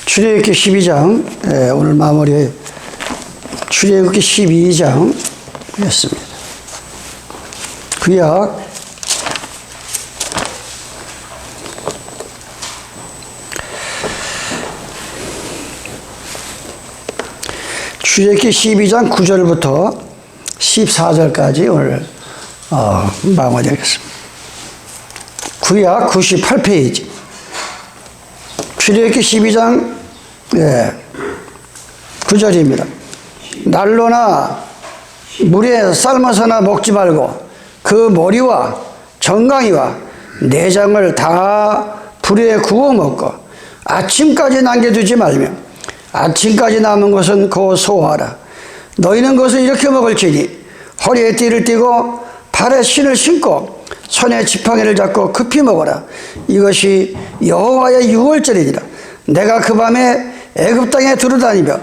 출애굽기 12장, 오늘 마무리 출애굽기 12장이었습니다. 구약 출애굽기 12장 9절부터 14절까지 오늘 마무리하겠습니다. 구약 98페이지. 출애굽기 12장 9절입니다. 난로나 물에 삶아서나 먹지 말고 그 머리와 정강이와 내장을 다 불에 구워 먹고 아침까지 남겨두지 말며 아침까지 남은 것은 곧 소화하라. 너희는 그것을 이렇게 먹을지니 허리에 띠를 띠고 발에 신을 신고 손에 지팡이를 잡고 급히 먹어라. 이것이 여호와의 유월절이니라. 내가 그 밤에 애굽 땅에 두루다니며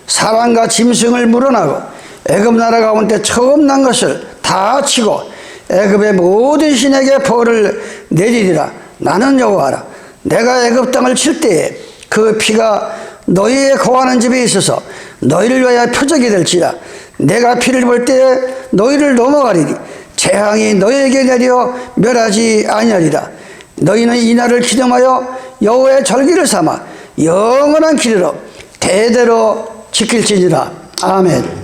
사람과 짐승을 물어나고 애굽 나라 가운데 처음 난 것을 다 치고 애굽의 모든 신에게 벌을 내리리라. 나는 여호와라. 내가 애굽 땅을 칠 때에 그 피가 너희의 거하는 집에 있어서 너희를 위하여 표적이 될지라. 내가 피를 볼 때에 너희를 넘어가리니 재앙이 너희에게 내려 멸하지 아니하리라. 너희는 이 날을 기념하여 여호와의 절기를 삼아 영원한 길이로 대대로 지킬지니라. 아멘.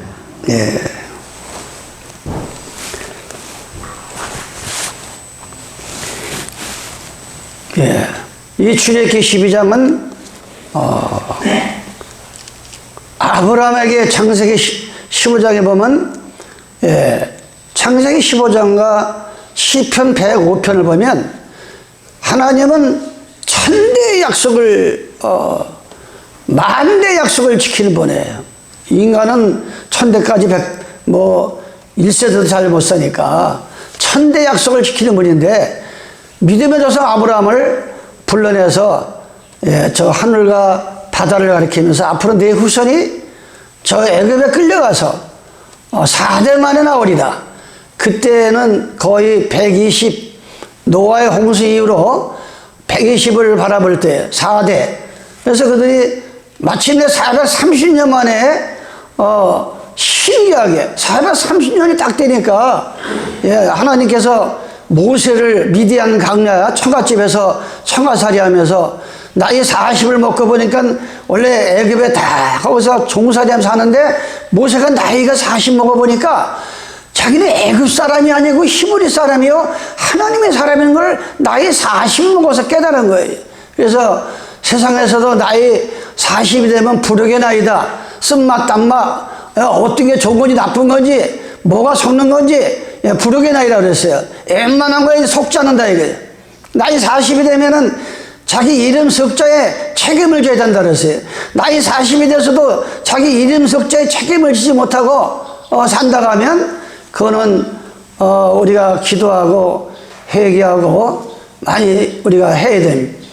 이 출애굽기 12장은 아브라함에게 창세기 15장에 보면 창세기 15장과 시편 105편을 보면 하나님은 천대의 약속을 만대의 약속을 지키는 분이에요. 인간은 천대까지 1세도 잘 못 사니까 천대 약속을 지키는 분인데 믿음의 조상 아브라함을 불러내서 저 하늘과 바다를 가리키면서 앞으로 내 후손이 저 애굽에 끌려가서 4대 만에 나오리라. 그때는 거의 120 노아의 홍수 이후로 120을 바라볼 때 4대. 그래서 그들이 마침내 430년 만에 신기하게 430년이 딱 되니까 하나님께서 모세를 미디안 강야 처갓집에서 처가살이 하면서 나이 40을 먹고 보니까 원래 애굽에 다 거기서 종살이하면서 사는데 모세가 나이가 40 먹어보니까 자기는 애굽 사람이 아니고 히브리 사람이요 하나님의 사람인 걸 나이 40 먹어서 깨달은 거예요. 그래서 세상에서도 나이 40이 되면 부력의 나이다. 쓴맛 단맛 어떤 게 좋은 건지 나쁜 건지 뭐가 속는 건지 부력의 나이라고 그랬어요. 웬만한 거에 속지 않는다 이거예요. 나이 40이 되면은 자기 이름 석자에 책임을 져야 된다 그랬어요. 나이 40이 돼서도 자기 이름 석자에 책임을 지지 못하고 산다고 하면 그거는 우리가 기도하고 회개하고 많이 우리가 해야 됩니다.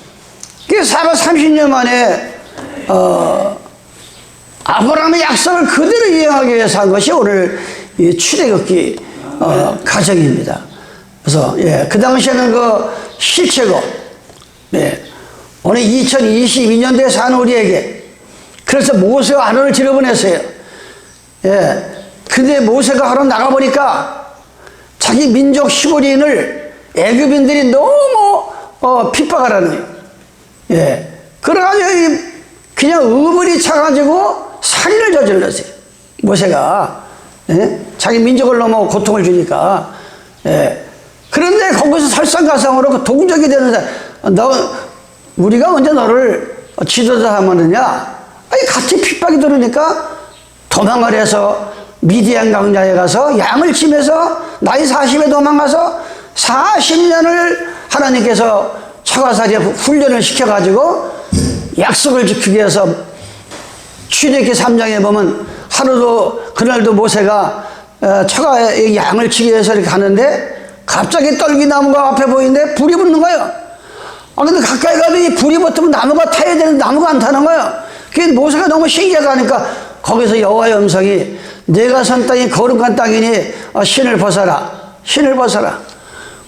그래서 430년 만에 아브라함의 약속을 그대로 이행하기 위해서 한 것이 오늘 이 출애굽기 가정입니다. 그래서 그 당시에는 그 실체고 오늘 2022년도에 사는 우리에게 그래서 모세와 아론을 들여보냈어요. 근데 모세가 하러 나가보니까 자기 민족 히브리인을 애굽인들이 너무 핍박하라는 거예요. 그래가지고 그냥 의불이 차가지고 살인을 저질렀어요. 모세가 자기 민족을 너무 고통을 주니까. 그런데 거기서 설상가상으로 그 동족이 되는 우리가 언제 너를 지도자 하면느냐? 아니 같이 핍박이 들으니까 도망을 해서 미디안 강야에 가서 양을 치면서 나이 40에 도망가서 40년을 하나님께서 처가살이 훈련을 시켜가지고 약속을 지키기 위해서 출애굽기 3장에 보면 하루도 그날도 모세가 처가에 양을 치기 위해서 이렇게 가는데 갑자기 떨기나무가 앞에 보이는데 불이 붙는 거예요. 근데 가까이 가도 이 불이 붙으면 나무가 타야 되는데 나무가 안 타는 거예요. 그게 모세가 너무 신기하게 하니까 거기서 여호와의 음성이 내가 선 땅이 거룩한 땅이니 신을 벗어라. 신을 벗어라.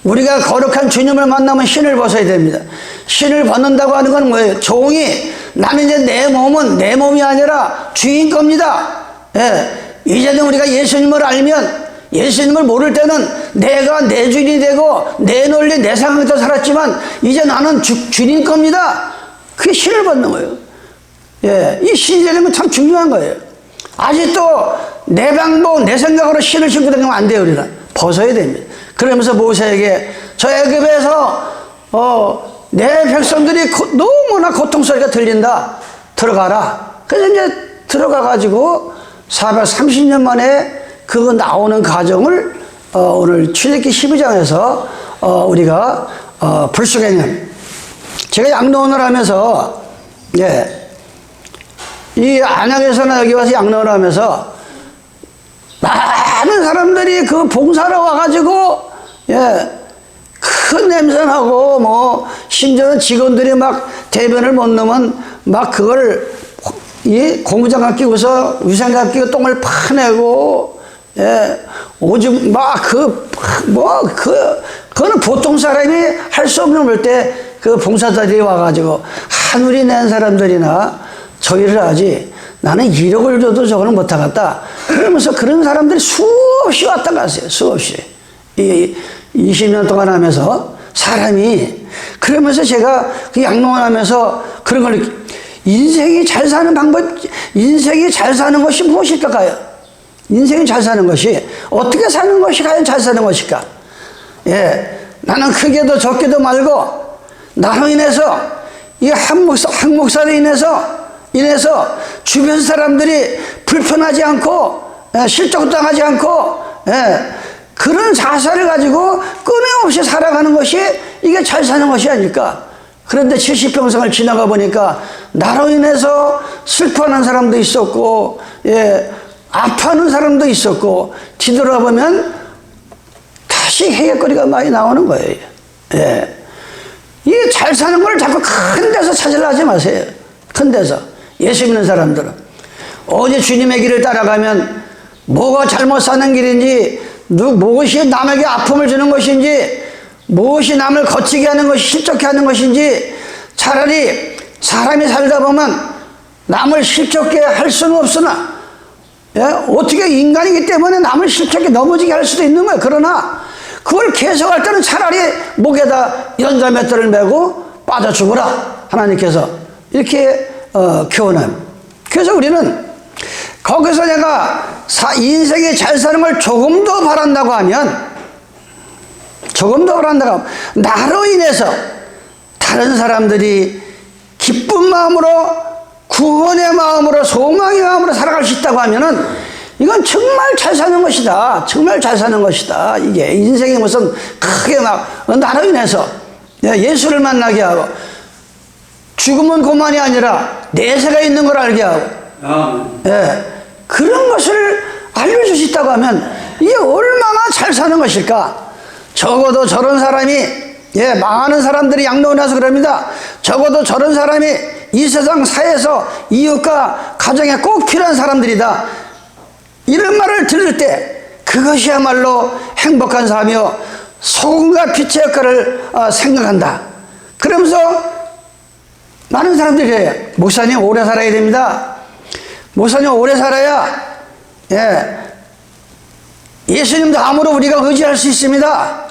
우리가 거룩한 주님을 만나면 신을 벗어야 됩니다. 신을 받는다고 하는 건 뭐예요? 종이, 나는 이제 내 몸은 내 몸이 아니라 주인 겁니다. 예. 이제는 우리가 예수님을 알면, 예수님을 모를 때는 내가 내 주인이 되고 내 논리 내 생각대로 살았지만 이제 나는 주님 겁니다. 그게 신을 받는 거예요. 예. 이 신이 되는 건 참 중요한 거예요. 아직도 내 방법 내 생각으로 신을 신고 다니면 안 돼요. 우리는 벗어야 됩니다. 그러면서 모세에게 저 애굽에서 내 백성들이 너무나 고통소리가 들린다. 들어가라. 그래서 이제 들어가가지고 430년 만에 그 나오는 과정을 오늘 출애굽기 12장에서 우리가 볼 수가 있는. 제가 양로원을 하면서 이 안양에서나 여기 와서 양로원을 하면서 많은 사람들이 그 봉사로 와가지고 큰 냄새나고 뭐 심지어는 직원들이 막 대변을 못 넣으면 막 그걸 이 고무장갑 끼고서 위생갑 끼고 똥을 파내고 오줌 막 그거는 보통 사람이 할 수 없는 걸 때 그 봉사자들이 와가지고 하늘이 낸 사람들이나 저희를 하지 나는 1억을 줘도 저거는 못하겠다. 그러면서 그런 사람들이 수없이 왔다 갔어요. 수없이. 20년 동안 하면서 사람이. 그러면서 제가 그 양로원 하면서 그런 걸 인생이 잘 사는 방법, 인생이 잘 사는 것이 무엇일까요? 인생이 잘 사는 것이 어떻게 사는 것이 과연 잘 사는 것일까? 나는 크게도 적게도 말고 나로 인해서 이 한 목사로 인해서 주변 사람들이 불편하지 않고 실족당하지 않고 그런 자세를 가지고 끊임없이 살아가는 것이 이게 잘 사는 것이 아닐까. 그런데 70평생을 지나가 보니까 나로 인해서 슬퍼하는 사람도 있었고 아파하는 사람도 있었고 뒤돌아보면 다시 해결거리가 많이 나오는 거예요. 이 잘 사는 걸 자꾸 큰 데서 찾으려 하지 마세요. 큰 데서. 예수 믿는 사람들은 어제 주님의 길을 따라가면 뭐가 잘못 사는 길인지 무엇이 남에게 아픔을 주는 것인지 무엇이 남을 거치게 하는 것이 실족해 하는 것인지 차라리 사람이 살다 보면 남을 실족해 할 수는 없으나 어떻게 인간이기 때문에 남을 실족해 넘어지게 할 수도 있는 거예요. 그러나 그걸 계속할 때는 차라리 목에다 연자맷돌을 메고 빠져 죽어라. 하나님께서 이렇게 교훈합니다. 그래서 우리는 거기서 내가 인생이 잘 사는 걸 조금 더 바란다고 하면 나로 인해서 다른 사람들이 기쁜 마음으로 구원의 마음으로 소망의 마음으로 살아갈 수 있다고 하면은 이건 정말 잘 사는 것이다. 정말 잘 사는 것이다. 이게 인생이 무슨 크게 막 나로 인해서 예수를 만나게 하고 죽음은 고만이 아니라 내세가 있는 걸 알게 하고 그런 것을 알려줄 수 있다고 하면 이게 얼마나 잘 사는 것일까. 적어도 저런 사람이 망하는 사람들이 양로원에 와서 그럽니다. 적어도 저런 사람이 이 세상 사회에서 이웃과 가정에 꼭 필요한 사람들이다. 이런 말을 들을 때 그것이야말로 행복한 삶이요 소금과 빛의 역할을 생각한다. 그러면서 많은 사람들이 그래요. 목사님 오래 살아야 됩니다. 목사님 오래 살아야 예수님도 암으로 우리가 의지할 수 있습니다.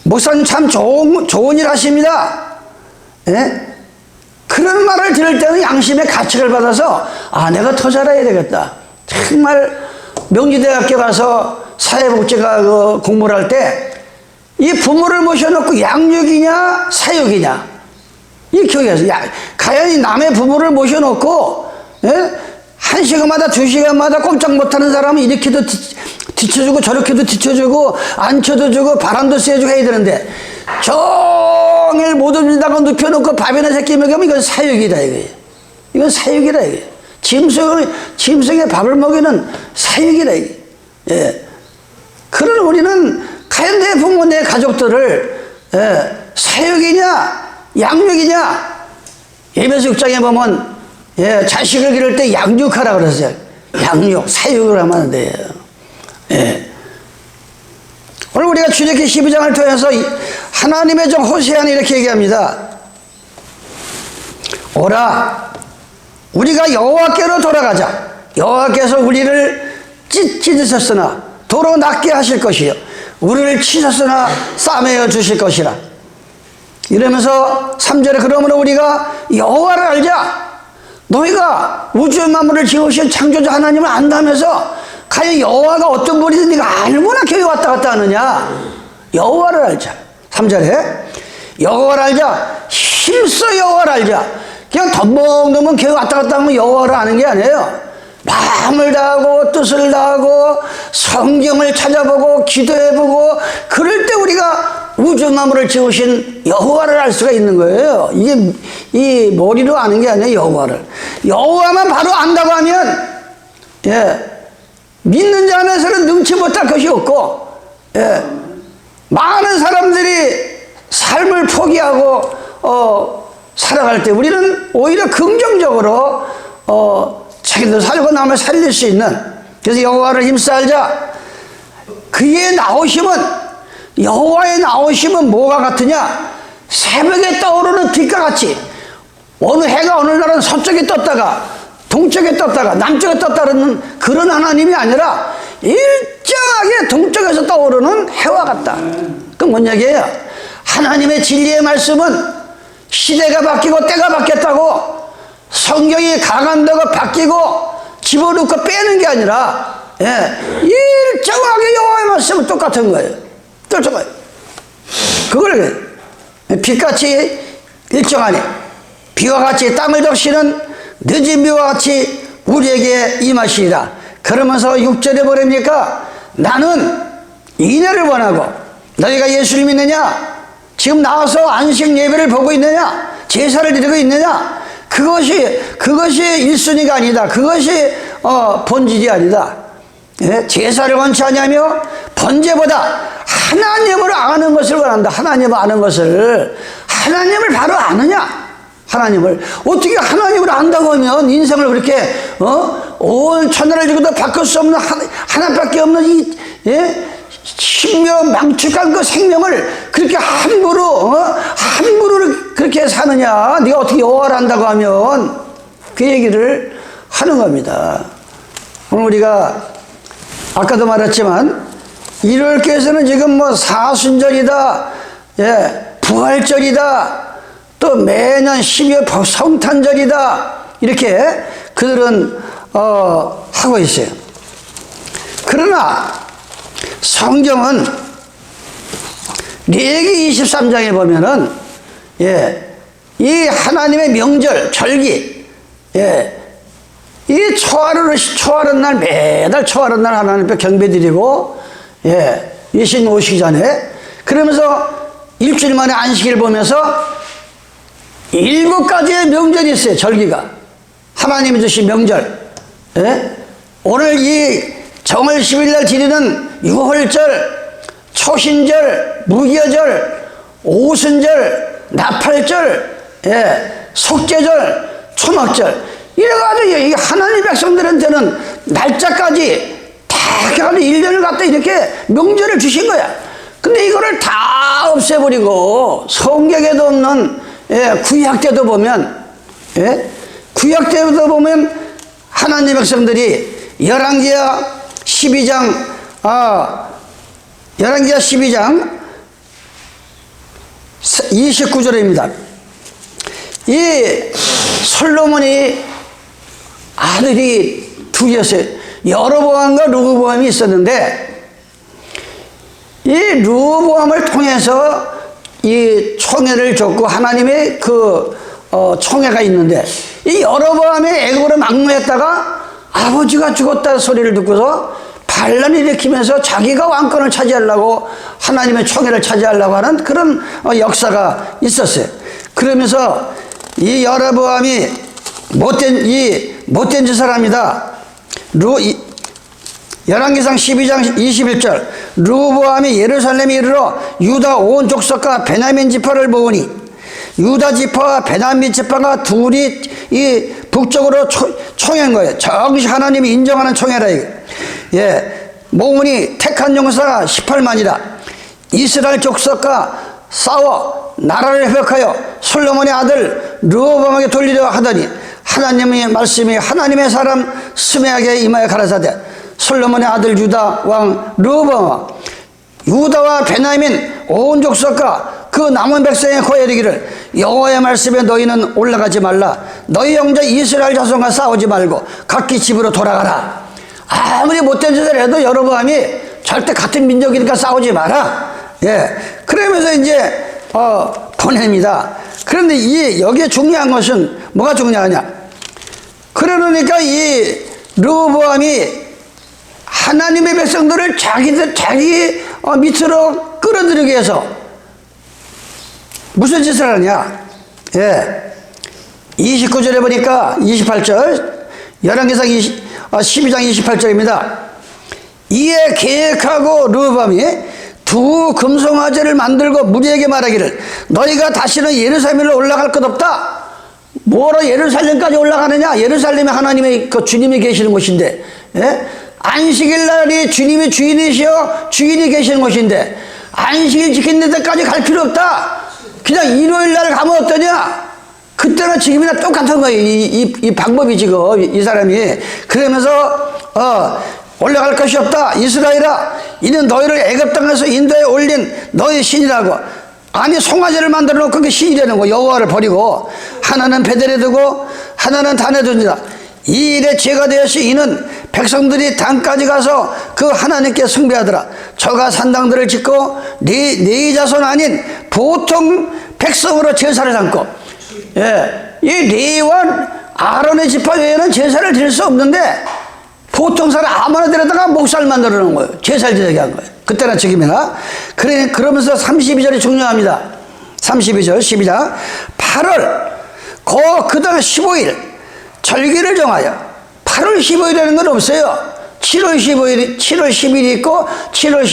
목사님 참 좋은 일 하십니다. 그런 말을 들을 때는 양심의 가책을 받아서 내가 더 잘해야 되겠다. 정말 명지대학교 가서 사회복지가 공부를 할 때 이 부모를 모셔놓고 양육이냐 사육이냐 이 교육에서 과연 이 남의 부모를 모셔놓고 1시간마다 2시간마다 꼼짝 못하는 사람은 이렇게도 뒤쳐주고 저렇게도 뒤쳐주고 앉혀도 주고 바람도 쐬주고 해야 되는데 종일 못 움직인다고 눕혀놓고 밥이나 새끼 먹이면 이건 사육이다 이거예요. 이건 사육이다 이거예요. 짐승에 밥을 먹이는 사육이다 이게. 그런 우리는 과연 내 부모 내 가족들을 사육이냐 양육이냐. 예배서 6장에 보면 자식을 기를 때 양육하라 그랬어요. 양육 사육을 하면 안 돼요. 오늘 우리가 출애굽기 12장을 통해서 하나님의 종 호세아는 이렇게 얘기합니다. 오라, 우리가 여호와께로 돌아가자. 여호와께서 우리를 찢으셨으나 도로 낫게 하실 것이요 우리를 치셨으나 싸매어 주실 것이라. 이러면서 3절에 그러므로 우리가 여호와를 알자. 너희가 우주 만물을 지으신 창조자 하나님을 안다면서 과연 여호와가 어떤 분이든 네가 알고나 교회 왔다 갔다 하느냐. 여호와를 알자. 3절에 여호와를 알자. 힘써 여호와를 알자. 그냥 덤벙덤벙 교회 왔다 갔다 하면 여호와를 아는 게 아니에요. 마음을 다하고 뜻을 다하고 성경을 찾아보고 기도해보고 그럴 때 우리가 우주 만물을 지으신 여호와를 알 수가 있는 거예요. 이게 이 머리로 아는 게 아니에요. 여호와를. 여호와만 바로 안다고 하면 믿는 자 안에서는 능치 못할 것이 없고 많은 사람들이 삶을 포기하고 살아갈 때 우리는 오히려 긍정적으로 자기도 살고 남을 살릴 수 있는. 그래서 여호와를 힘써 알자. 그의 나오심은, 여호와의 나오심은 뭐가 같으냐? 새벽에 떠오르는 빛과 같이 어느 해가 어느 날은 서쪽에 떴다가 동쪽에 떴다가 남쪽에 떴다는 그런 하나님이 아니라 일정하게 동쪽에서 떠오르는 해와 같다. 그건 뭔 얘기예요? 하나님의 진리의 말씀은 시대가 바뀌고 때가 바뀌었다고 성경이 강한다고 바뀌고 집어넣고 빼는 게 아니라 일정하게 여호와의 말씀은 똑같은 거예요. 똑같아요. 그걸 빛같이 일정하니 비와 같이 땅을 덮시는 늦은 비와 같이 우리에게 임하시리라. 그러면서 6절에 뭐랍니까? 나는 인애를 원하고. 너희가 예수를 믿느냐? 지금 나와서 안식 예배를 보고 있느냐? 제사를 드리고 있느냐? 그것이 1순위가 아니다. 그것이 본질이 아니다. 제사를 원치 않냐며 번제보다 하나님을 아는 것을 원한다. 하나님을 아는 것을. 하나님을 바로 아느냐? 하나님을. 어떻게 하나님을 안다고 하면 인생을 그렇게 온 천하를 주고도 바꿀 수 없는 하나밖에 없는 이 신명망측한 그 생명을 그렇게 함부로 그렇게 사느냐? 네가 어떻게 여호와를 안다고 하면 그 얘기를 하는 겁니다. 오늘 우리가 아까도 말했지만 1월교에서는 지금 뭐 사순절이다, 부활절이다, 또 매년 12월 성탄절이다 이렇게 그들은 하고 있어요. 그러나 성경은 레위기 23장에 보면은 이 하나님의 명절 절기 이 초하룻 날 매달 초하룻 날 하나님 앞에 경배드리고 예수님 오시기 전에 그러면서 일주일 만에 안식일 보면서 7가지의 명절이 있어요. 절기가 하나님이 주신 명절. 오늘 이 정월 10일 날 지리는 유월절, 초신절, 무교절, 오순절, 나팔절, 속죄절, 초막절 이래가지고 이 하나님 백성들한테는 날짜까지 다 해가지고 1년을 갖다 이렇게 명절을 주신 거야. 근데 이거를 다 없애버리고 성경에도 없는 구약 때도 보면 구약 때도 보면 하나님 백성들이 열왕기하 12장 29절입니다. 이 솔로몬이 아들이 둘이었어요. 여로보암과 르호보암이 있었는데 이 르호보암을 통해서 이 총회를 줬고 하나님의 그 총회가 있는데 이 여로보암의 애굽으로 막노했다가 아버지가 죽었다는 소리를 듣고서 반란을 일으키면서 자기가 왕권을 차지하려고 하나님의 총회를 차지하려고 하는 그런 역사가 있었어요. 그러면서 이 여로보암이 못된 짓을 합니다. 열왕기상 12장 21절 르호보암이 예루살렘에 이르러 유다 온 족속과 베냐민 지파를 모으니 유다 지파와 베냐민 지파가 둘이 이 북쪽으로 총회한 거예요. 정식 하나님이 인정하는 총회라 이게. 모으니 택한 용사가 18만이라 이스라엘 족속과 싸워 나라를 회복하여 솔로몬의 아들 르호보암에게 돌리려 하더니 하나님의 말씀이 하나님의 사람 스메아에게 임하여 가라사대 솔로몬의 아들 유다 왕 르호보암아 유다와 베냐민 온 족속과 그 남은 백성의 고에 이르기를 여호와의 말씀에 너희는 올라가지 말라 너희 형제 이스라엘 자손과 싸우지 말고 각기 집으로 돌아가라. 아무리 못된 짓을 해도 여로보암이 절대 같은 민족이니까 싸우지 마라. 예, 그러면서 이제 보냅니다. 그런데 여기에 중요한 것은 뭐가 중요하냐? 그러니까 이 르호보암이 하나님의 백성들을 자기 밑으로 끌어들이기 위해서 무슨 짓을 하느냐? 예, 29절에 보니까 28절 열왕기상 12장 28절입니다. 이에 계획하고 르호보암이 두 금송아지를 만들고 무리에게 말하기를 너희가 다시는 예루살렘으로 올라갈 것 없다. 뭐로 예루살렘까지 올라가느냐? 예루살렘에 하나님의 그 주님이 계시는 곳인데, 예? 안식일 날이 주님이 주인이시여 주인이 계시는 곳인데 안식일 지키는 데까지 갈 필요 없다. 그냥 일요일 날 가면 어떠냐? 그때나 지금이나 똑같은 거예요. 이 방법이 지금 이 사람이 그러면서 올라갈 것이 없다. 이스라엘아 이는 너희를 애굽 땅에서 인도에 올린 너희 신이라고. 아니 송아지를 만들어 놓고 그게 신이라는 거. 여호와를 버리고 하나는 베델에 두고 하나는 단에 둔다. 이 일에 죄가 되었으니 이는 백성들이 단까지 가서 그 하나님께 숭배하더라. 저가 산당들을 짓고 네 자손 아닌 보통 백성으로 제사를 삼고, 예, 이 레위와 아론의 지파 외에는 제사를 드릴 수 없는데 보통 사람 아무나 데려다가 목살 만들어 놓은 거예요. 제사를 지내게 한 거예요. 그때나 지금이나. 그러면서 32절이 중요합니다. 32절 12장 8월 그 다음 15일 절기를 정하여 8월 15일이라는 건 없어요. 7월 10일이 있고 7월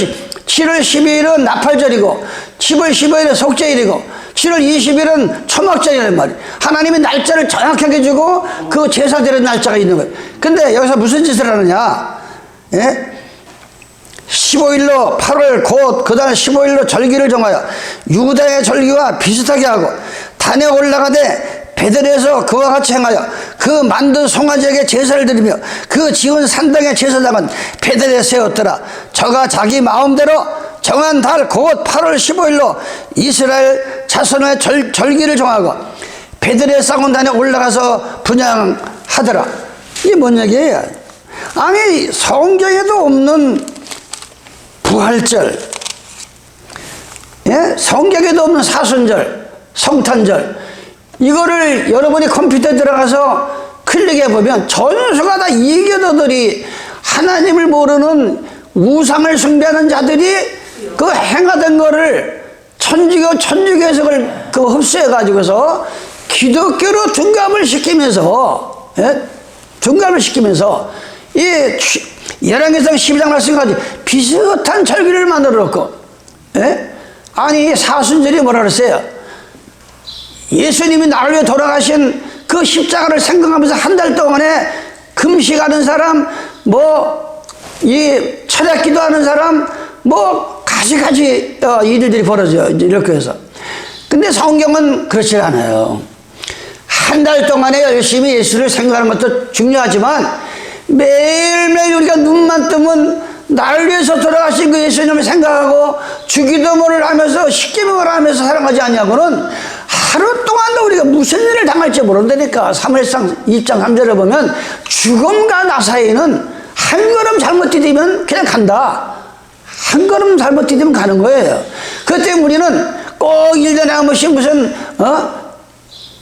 12일은 나팔절이고 7월 15일은 속죄일이고 7월 20일은 초막절이라는 말이에요. 하나님이 날짜를 정확하게 주고 그 제사 드리는 날짜가 있는 거예요. 근데 여기서 무슨 짓을 하느냐? 예? 15일로 8월 곧 그 다음 15일로 절기를 정하여 유다의 절기와 비슷하게 하고 단에 올라가되 베델에서 그와 같이 행하여 그 만든 송아지에게 제사를 드리며 그 지은 산당에 제사장은 베델에 세웠더라. 저가 자기 마음대로 정한 달 곧 8월 15일로 이스라엘 자손의 절기를 정하고 베델에 쌓은 단에 올라가서 분향하더라. 이게 뭔 얘기예요? 아니 성경에도 없는 부활절, 예? 성경에도 없는 사순절, 성탄절, 이거를 여러분이 컴퓨터에 들어가서 클릭해보면 전수가 다 이교도들이 하나님을 모르는 우상을 숭배하는 자들이 그 행하던 거를 천주교 해석을 흡수해가지고서 기독교로 둔갑을 시키면서, 예? 둔갑을 시키면서 열왕기상 12장 말씀까지 비슷한 절기를 만들어 놓고, 예? 아니 사순절이 뭐라 그랬어요? 예수님이 나를 위해 돌아가신 그 십자가를 생각하면서 한 달 동안에 금식하는 사람, 철학 기도하는 사람, 가지가지 일들이 벌어져요. 이렇게 해서. 근데 성경은 그렇지 않아요. 한 달 동안에 열심히 예수를 생각하는 것도 중요하지만 매일매일 우리가 눈만 뜨면 나를 위해서 돌아가신 그 예수님을 생각하고 주기도문을 하면서 십계명을 하면서 살아가지 않냐고는 하루 동안도 우리가 무슨 일을 당할지 모른다니까. 사무엘상 2장 3절에 보면 죽음과 나 사이는 한 걸음 잘못 디디면 그냥 간다. 한 걸음 잘못 디디면 가는 거예요. 그때 우리는 꼭 1년에 한 번씩 무슨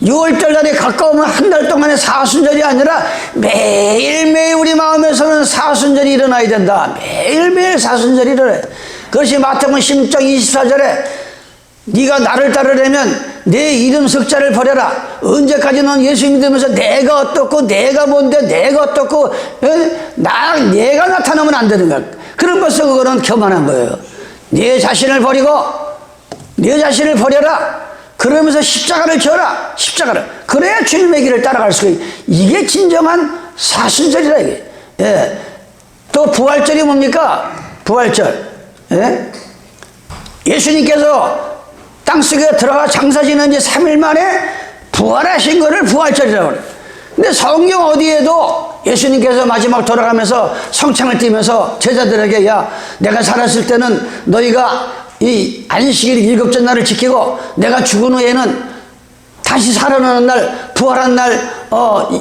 6월절 날에 가까우면 한 달 동안의 사순절이 아니라 매일매일 우리 마음에서는 사순절이 일어나야 된다. 매일매일 사순절이 일어나요. 그것이 마태복음 16장 24절에 네가 나를 따르려면 내 이름 석자를 버려라. 언제까지 넌 예수 믿으면서 내가 어떻고 내가 뭔데 내가 어떻고 내가 나타나면 안 되는 거야. 그런 것서 그거는 교만한 거예요. 내 자신을 버려라. 그러면서 십자가를 져라. 십자가를. 그래야 주님의 길을 따라갈 수가 있어요. 이게 진정한 사순절이라 이게. 예. 또 부활절이 뭡니까? 부활절. 예? 예수님께서 땅속에 들어가 장사 지낸 지 3일 만에 부활하신 것을 부활절이라고 그래요. 근데 성경 어디에도 예수님께서 마지막 돌아가면서 성창을 띄면서 제자들에게 야, 내가 살았을 때는 너희가 이 안식일 일곱째 날을 지키고 내가 죽은 후에는 다시 살아나는 날, 부활한 날,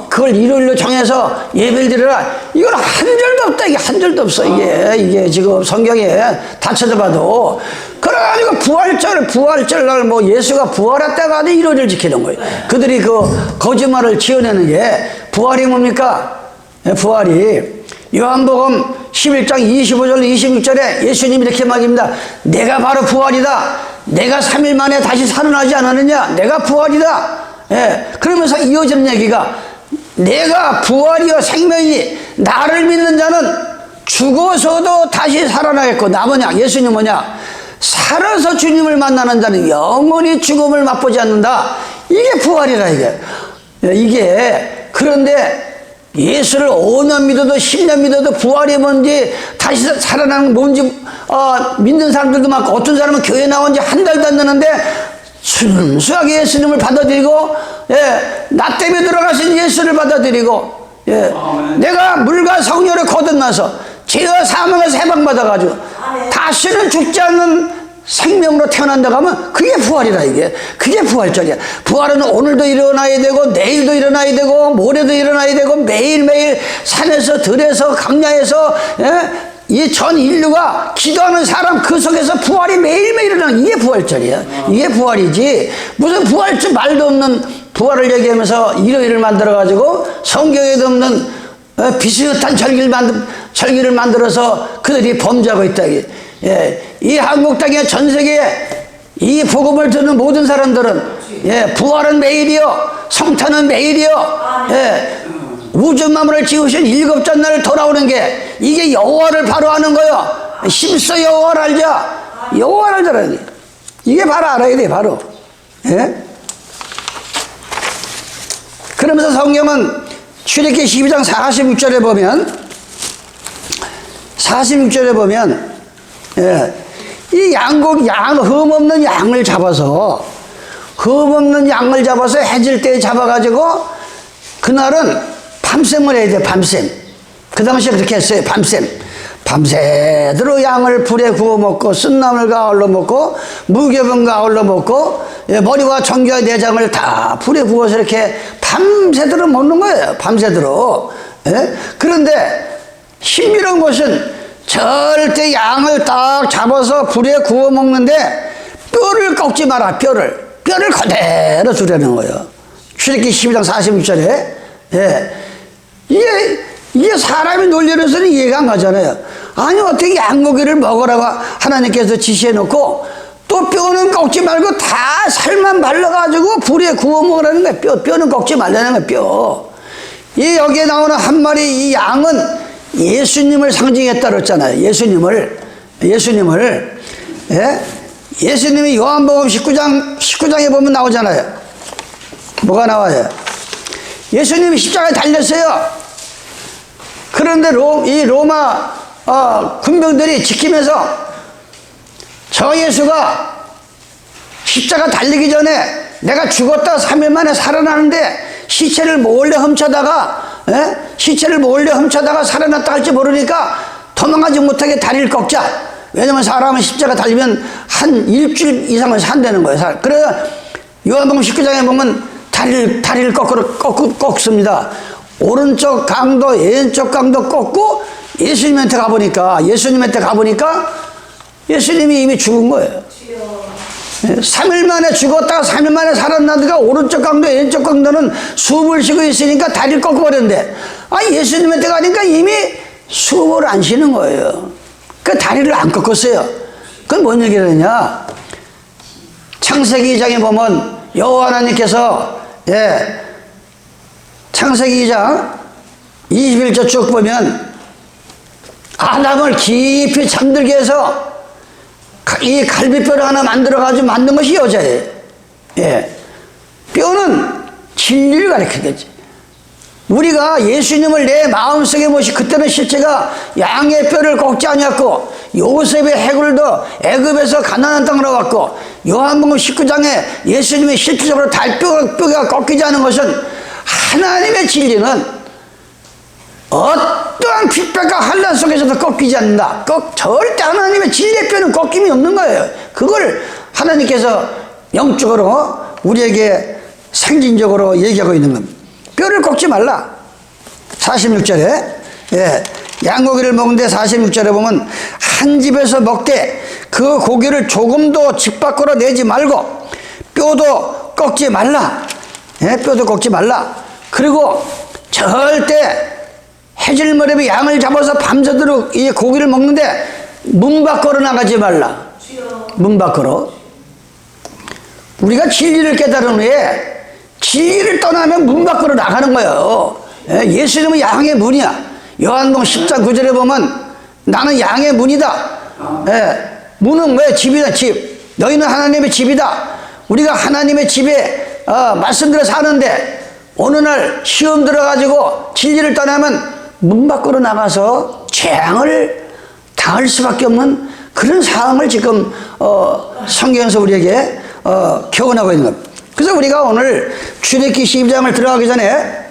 그걸 일요일로 정해서 예배를 드려라. 이건 한 절도 없다. 이게 한 절도 없어. 이게 지금 성경에 다 찾아봐도. 그래가지고 부활절 날 뭐 예수가 부활했다가 하도 일요일을 지키는 거예요. 그들이 그 거짓말을 지어내는 게 부활이 뭡니까? 부활이. 요한복음 11장 25절 26절에 예수님이 이렇게 말합니다. 내가 바로 부활이다. 내가 3일 만에 다시 살아나지 않았느냐? 내가 부활이다. 예. 그러면서 이어지는 얘기가 내가 부활이요 생명이니 나를 믿는 자는 죽어서도 다시 살아나겠고 나 뭐냐? 예수님 뭐냐? 살아서 주님을 만나는 자는 영원히 죽음을 맛보지 않는다. 이게 부활이라 이게 그런데 예수를 5년 믿어도 10년 믿어도 부활이 뭔지 다시 살아나는 뭔지 믿는 사람들도 많고 어떤 사람은 교회 나온 지 한 달도 안 되는데 순수하게 예수님을 받아들이고 나 때문에 들어가신 예수를 받아들이고 내가 물과 성령을 거듭나서 죄와 사망에서 해방받아가지고 다시는 죽지 않는 생명으로 태어난다고 하면 그게 부활이라 이게. 그게 부활절이야. 부활은 오늘도 일어나야 되고 내일도 일어나야 되고 모레도 일어나야 되고 매일매일 산에서 들에서 강야에서 이 전 인류가 기도하는 사람 그 속에서 부활이 매일매일 일어나는 이게 부활절이야. 이게 부활이지 무슨 부활절 말도 없는 부활을 얘기하면서 일요일을 만들어가지고 성경에도 없는 비슷한 절기를 만들어서 그들이 범죄하고 있다. 이 한국 땅에 전 세계에 이 복음을 듣는 모든 사람들은 부활은 매일이요 성탄은 매일이요 우주 만물을 지으신 일곱째 날 돌아오는 게 이게 여호와를 바로 아는 거요. 힘써 여호와를 알자. 여호와를 알자라. 이게 바로 알아야 돼 바로. 그러면서 성경은 출애굽기 12장 46절에 보면 이 흠없는 양을 잡아서 해질 때 잡아가지고 그날은 밤샘을 해야 돼. 밤샘. 그 당시에 그렇게 했어요. 밤새도록 양을 불에 구워 먹고 쓴나물 가을로 먹고 무교병 가을로 먹고 머리와 정교와 내장을 다 불에 구워서 이렇게 밤새도록 먹는 거예요. 밤새도록. 그런데 신비로운 것은 절대 양을 딱 잡아서 불에 구워 먹는데 뼈를 꺾지 마라. 뼈를 그대로 두려는 거예요. 출애굽기 12장 46절에 이게 사람의 논리로서는 이해가 안 가잖아요. 아니 어떻게 양고기를 먹으라고 하나님께서 지시해 놓고 또 뼈는 꺾지 말고 다 살만 발라가지고 불에 구워 먹으라는 거예요. 뼈는 꺾지 말라는 거예요. 여기에 나오는 한 마리 이 양은 예수님을 상징했다 그랬잖아요. 예수님이 요한복음 19장에 보면 나오잖아요. 뭐가 나와요? 예수님이 십자가에 달렸어요. 그런데 이 로마 군병들이 지키면서 저 예수가 십자가 달리기 전에 내가 죽었다 3일 만에 살아나는데 시체를 몰래 훔쳐다가 살아났다 할지 모르니까 도망가지 못하게 다리를 꺾자. 왜냐면 사람은 십자가 달리면 한 일주일 이상을 산다는 거예요. 그래서 요한복음 19장에 보면 다리를 꺾습니다. 오른쪽 강도 왼쪽 강도 꺾고 예수님한테 가보니까 예수님이 이미 죽은 거예요. 3일 만에 죽었다가 3일 만에 살아나다가 오른쪽 강도 왼쪽 강도는 숨을 쉬고 있으니까 다리를 꺾어버렸는데 예수님한테 가니까 이미 숨을 안 쉬는 거예요. 그 다리를 안 꺾었어요. 그건 뭔 얘기를 하냐? 창세기 2장에 보면 여호와 하나님께서 창세기 2장 21절 쭉 보면 아담을 깊이 잠들게 해서 이 갈비뼈를 하나 만들어가지고 만든 것이 여자예요. 뼈는 진리를 가리키겠지. 우리가 예수님을 내 마음속에 모시 그때는 실제가 양의 뼈를 꺾지 아니었고 요셉의 해골도 애굽에서 가나안 땅으로 왔고, 요한복음 19장에 예수님의 실질적으로 달뼈가 꺾이지 않은 것은 하나님의 진리는 어떠한 핍박과 환난 속에서도 꺾이지 않는다. 절대 하나님의 진리의 뼈는 꺾임이 없는 거예요. 그걸 하나님께서 영적으로 우리에게 생진적으로 얘기하고 있는 겁니다. 뼈를 꺾지 말라. 46절에 양고기를 먹는데 46절에 보면 한 집에서 먹되 그 고기를 조금도 집 밖으로 내지 말고 뼈도 꺾지 말라. 뼈도 꺾지 말라. 그리고 절대 해질 무렵에 양을 잡아서 밤새도록 이 고기를 먹는데 문 밖으로 나가지 말라. 문 밖으로. 우리가 진리를 깨달은 후에 진리를 떠나면 문 밖으로 나가는 거예요. 예수님은 양의 문이야. 요한복음 10장 9절에 보면 나는 양의 문이다. 문은 왜? 집이다. 집. 너희는 하나님의 집이다. 우리가 하나님의 집에 말씀대로 사는데 어느 날 시험 들어가지고 진리를 떠나면 문 밖으로 나가서 재앙을 당할 수밖에 없는 그런 상황을 지금 성경에서 우리에게 교훈하고 있는 겁니다. 그래서 우리가 오늘 출애굽기 12장을 들어가기 전에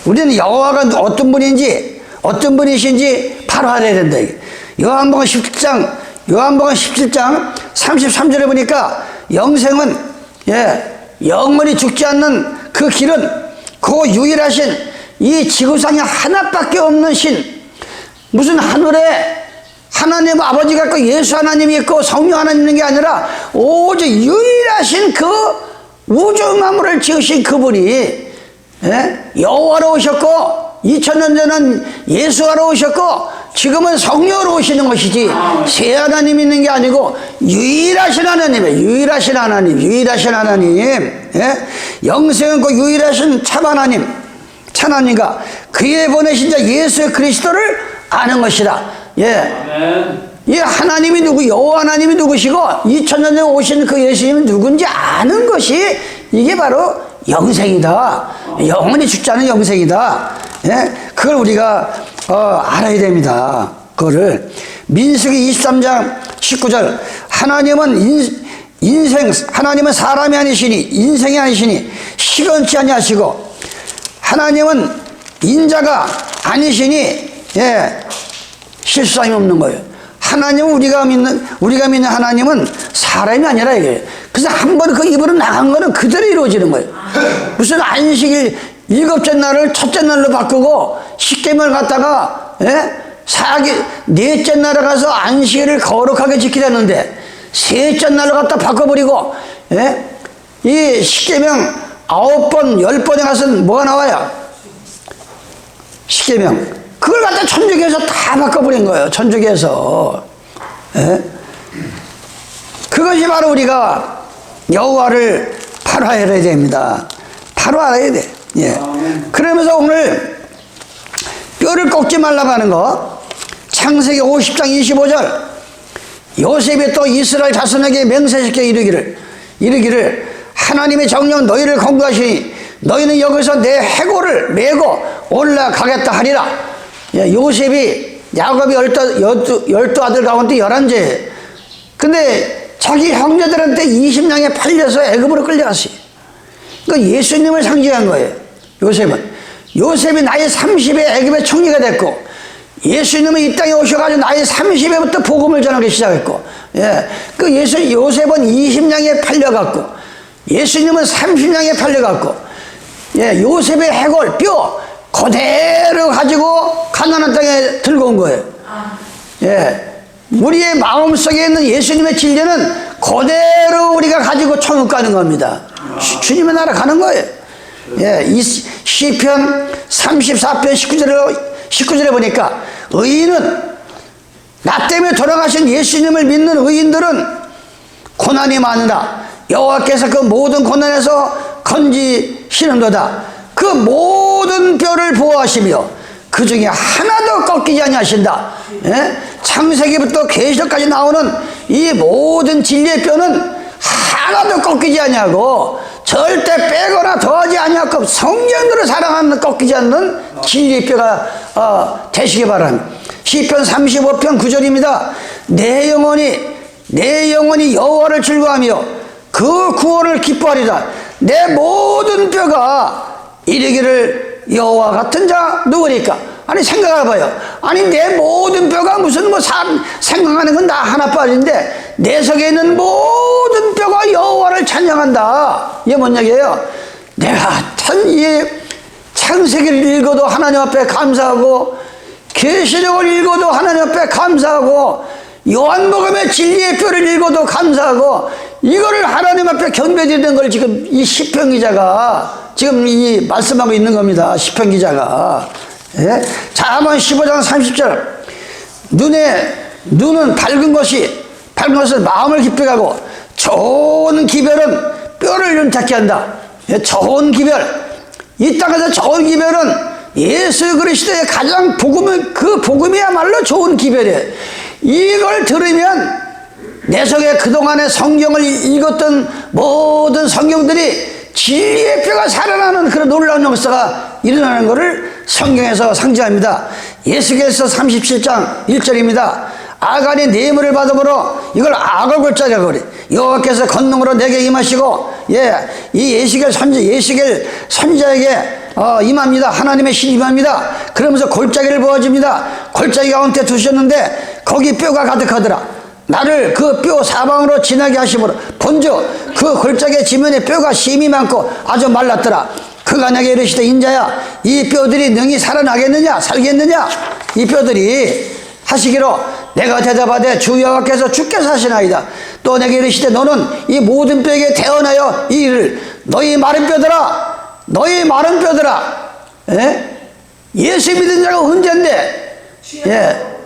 우리는 여호와가 어떤 분인지 어떤 분이신지 바로 알아야 된다. 요한복음 17장 33절에 보니까 영생은 영원히 죽지 않는 그 길은 그 유일하신 이 지구상에 하나밖에 없는 신, 무슨 하늘에 하나님 아버지가 있고 예수 하나님이 있고 성령 하나님 있는 게 아니라 오직 유일하신 그 우주 만물을 지으신 그분이 여호와로 오셨고 2000년 전은 예수하러 오셨고 지금은 성령으로 오시는 것이지 새 하나님 있는 게 아니고 유일하신 하나님이에요. 유일하신 하나님. 영생은 그 유일하신 참 하나님과 그의 보내신 자 예수 그리스도를 아는 것이다. 이 하나님이 누구, 여호와 하나님이 누구시고 2000년 전에 오신 그 예수님이 누군지 아는 것이 이게 바로 영생이다. 영원히 죽지 않은 영생이다. 그걸 우리가 알아야 됩니다. 그거를 민수기 23장 19절 하나님은 하나님은 사람이 아니시니 인생이 아니시니 시건치 아니하시고 하나님은 인자가 아니시니 실수함이 없는 거예요. 하나님은 우리가 믿는 하나님은 사람이 아니라 이게. 그래서 한 번 그 입으로 나간 거는 그대로 이루어지는 거예요. 무슨 안식일 7째 날을 첫째 날로 바꾸고 십계명을 갖다가 넷째 날에 가서 안식일을 거룩하게 지키려는데 셋째 날로 갖다 바꿔버리고 이 십계명 9번 10번에 가서는 뭐가 나와요? 십계명. 그걸 갖다 천주교에서 다 바꿔버린 거예요. 천주교에서. 그것이 바로 우리가 여호와를 바로 알아야 됩니다. 바로 알아야 돼. 그러면서 오늘 뼈를 꺾지 말라고 하는 거 창세기 50장 25절 요셉이 또 이스라엘 자손에게 맹세시켜 이르기를 하나님의 정령 너희를 건거하시니 너희는 여기서 내 해골을 메고 올라가겠다 하리라. 요셉이 야곱이 12 아들 가운데 11째. 근데 자기 형제들한테 20냥에 팔려서 애굽으로 끌려갔어요. 그러니까 예수님을 상징한 거예요. 요셉이 나이 30에 애굽의 총리가 됐고 예수님은 이 땅에 오셔가지고 나이 30에부터 복음을 전하기 시작했고 그 요셉은 20냥에 팔려갔고 예수님은 30냥에 팔려갔고 요셉의 해골 뼈 그대로 가지고 가나안 땅에 들고 온 거예요. 우리의 마음속에 있는 예수님의 진리는 그대로 우리가 가지고 천국 가는 겁니다. 주님의 나라 가는 거예요. 이 시편 34편 19절에 보니까 의인은 나 때문에 돌아가신 예수님을 믿는 의인들은 고난이 많으나 여호와께서 그 모든 고난에서 건지시는도다. 그 모든 뼈를 보호하시며 그 중에 하나도 꺾이지 아니하신다. 창세기부터 계시록까지 나오는 이 모든 진리의 뼈는 하나도 꺾이지 아니하고 절대 빼거나 더하지 아니하고 성령으로 사랑하는 꺾이지 않는 진리의 뼈가 되시기 바랍니다. 시편 35편 9절입니다. 내 영혼이 여호와를 즐거워하며 그 구원을 기뻐하리라. 내 모든 뼈가 이르기를 여호와 같은 자 누구니까? 아니 생각해봐요. 아니 내 모든 뼈가 무슨 생각하는 건 나 하나 빠진데 내 속에 있는 모든 뼈가 여호와를 찬양한다. 이게 뭔 얘기예요? 내가 이 창세기를 읽어도 하나님 앞에 감사하고 계시록을 읽어도 하나님 앞에 감사하고 요한복음의 진리의 뼈를 읽어도 감사하고 이거를 하나님 앞에 경배드리는 걸 지금 이 시편 기자가 지금 이 말씀하고 있는 겁니다. 시편 기자가. 예? 자, 한번 15장 30절. 눈은 밝은 것을 마음을 기쁘게 하고 좋은 기별은 뼈를 윤탁케 한다. 예? 좋은 기별. 이 땅에서 좋은 기별은 예수 그리스도의 가장 그 복음이야말로 좋은 기별이에요. 이걸 들으면 내 속에 그동안에 성경을 읽었던 모든 성경들이 진리의 뼈가 살아나는 그런 놀라운 역사가 일어나는 것을 성경에서 상징합니다. 예수께서 37장 1절입니다. 아간이 뇌물을 받음으로 이걸 악을 골짜기라고 그래. 여호와께서 권능으로 내게 임하시고 이 예시겔 선지자에게 임합니다. 하나님의 신이 임합니다. 그러면서 골짜기를 보여줍니다. 골짜기 가운데 두셨는데 거기 뼈가 가득하더라. 나를 그 뼈 사방으로 지나게 하심으로 본즉 그 골짜기 지면에 뼈가 심이 많고 아주 말랐더라. 그가 내게 이르시되 인자야 이 뼈들이 능히 살아나겠느냐 살겠느냐. 이 뼈들이 하시기로 내가 대답하되 주 여호와께서 주께서 하시나이다. 또 내게 이르시되 너는 이 모든 뼈에게 대언하여 이 일을 너희 마른 뼈들아 예수 믿은 자가 언젠데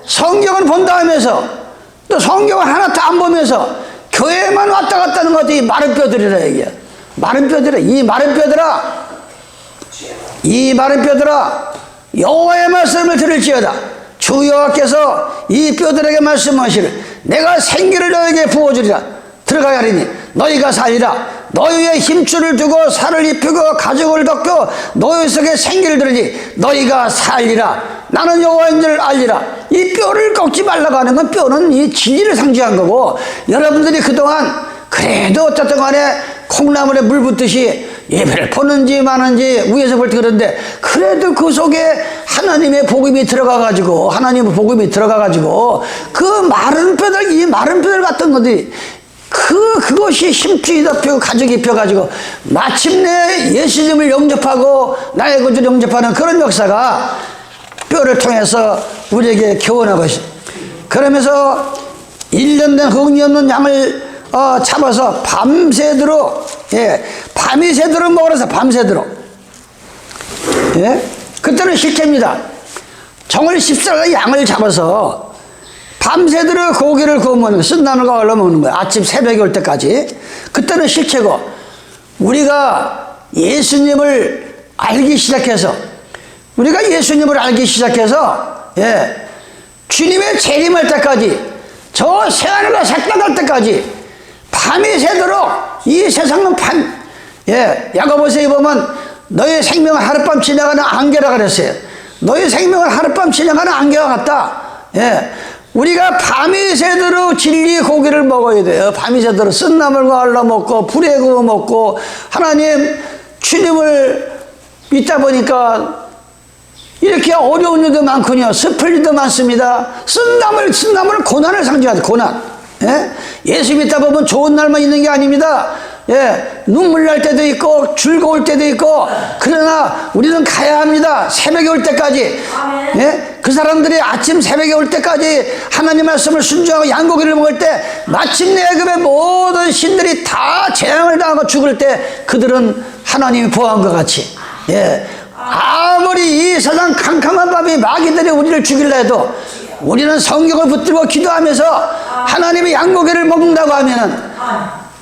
성경을 본다 하면서 또 성경을 하나도 안 보면서 교회만 왔다 갔다 하는 것도 이 마른 뼈들이라 얘기야. 마른 뼈들아 이 마른 뼈들아 여호와의 말씀을 들을지어다. 주 여호와께서 이 뼈들에게 말씀하시를 내가 생기를 너에게 부어주리라. 들어가야 하리니 너희가 살리라. 너희의 힘줄을 두고 살을 입히고 가죽을 덮고 너희 속에 생기를 들으니 너희가 살리라. 나는 여호와인 줄 알리라. 이 뼈를 꺾지 말라고 하는 건 뼈는 이 진리를 상징한 거고 여러분들이 그동안 그래도 어쨌든 간에 콩나물에 물 붓듯이 예배를 보는지 마는지 위에서 볼 때 그런데 그래도 그 속에 하나님의 복음이 들어가가지고 그 마른 뼈들 같은 것들이 그것이 힘줄이 덮이고 가죽이 입혀가지고 마침내 예수님을 영접하고 나의 구주를 영접하는 그런 역사가 뼈를 통해서 우리에게 교훈하고 있습니다. 그러면서 1년 된 흠이 없는 양을 잡아서 밤새도록 밤이 새도록 먹으라서 밤새도록 그때는 실제입니다. 정월 14일 양을 잡아서 밤새도록 고기를 구워 먹는 거예요. 쓴나물과 얼려 먹는 거예요. 아침 새벽이 올 때까지. 그때는 실체고 우리가 예수님을 알기 시작해서 주님의 재림할 때까지 저 새하늘과 새 땅 갈 때까지 밤이 새도록 이 세상은 야고보서에 보면 너의 생명은 하룻밤 지나가는 안개라 그랬어요. 너의 생명은 하룻밤 지나가는 안개와 같다. 우리가 밤이 새도록 진리의 고기를 먹어야 돼요. 밤이 새도록 쓴나물과 얼려 먹고 불에 구워 먹고 하나님 주님을 믿다 보니까 이렇게 어려운 일도 많군요. 슬플 일도 많습니다. 쓴나물은 고난을 상징하죠. 고난. 예수 믿다 보면 좋은 날만 있는 게 아닙니다. 눈물 날 때도 있고 즐거울 때도 있고 그러나 우리는 가야 합니다. 새벽에 올 때까지. 그 사람들이 아침 새벽에 올 때까지 하나님 말씀을 순종하고 양고기를 먹을 때 마침내 애굽의 모든 신들이 다 재앙을 당하고 죽을 때 그들은 하나님이 보호한 것 같이 아무리 이 세상 캄캄한 밤이 마귀들이 우리를 죽이려 해도 우리는 성경을 붙들고 기도하면서 하나님의 양고기를 먹는다고 하면은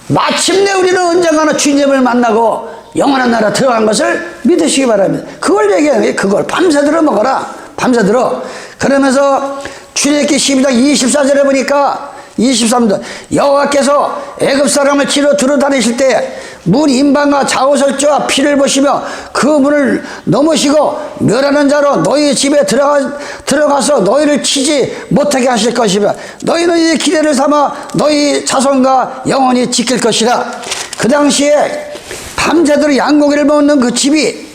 마침내 우리는 언젠가는 주님을 만나고 영원한 나라 들어간 것을 믿으시기 바랍니다. 그걸 얘기해요. 그걸 밤새도록 먹어라. 밤새도록. 그러면서 출애굽기 12장 24절에 보니까 23절 여호와께서 애굽 사람을 치러 두루 다니실 때 문 임방과 좌우설주와 피를 보시며 그 문을 넘으시고 멸하는 자로 너희 집에 들어가서 너희를 치지 못하게 하실 것이며 너희는 이 기대를 삼아 너희 자손과 영원히 지킬 것이라. 그 당시에 밤새도록 양고기를 먹는 그 집이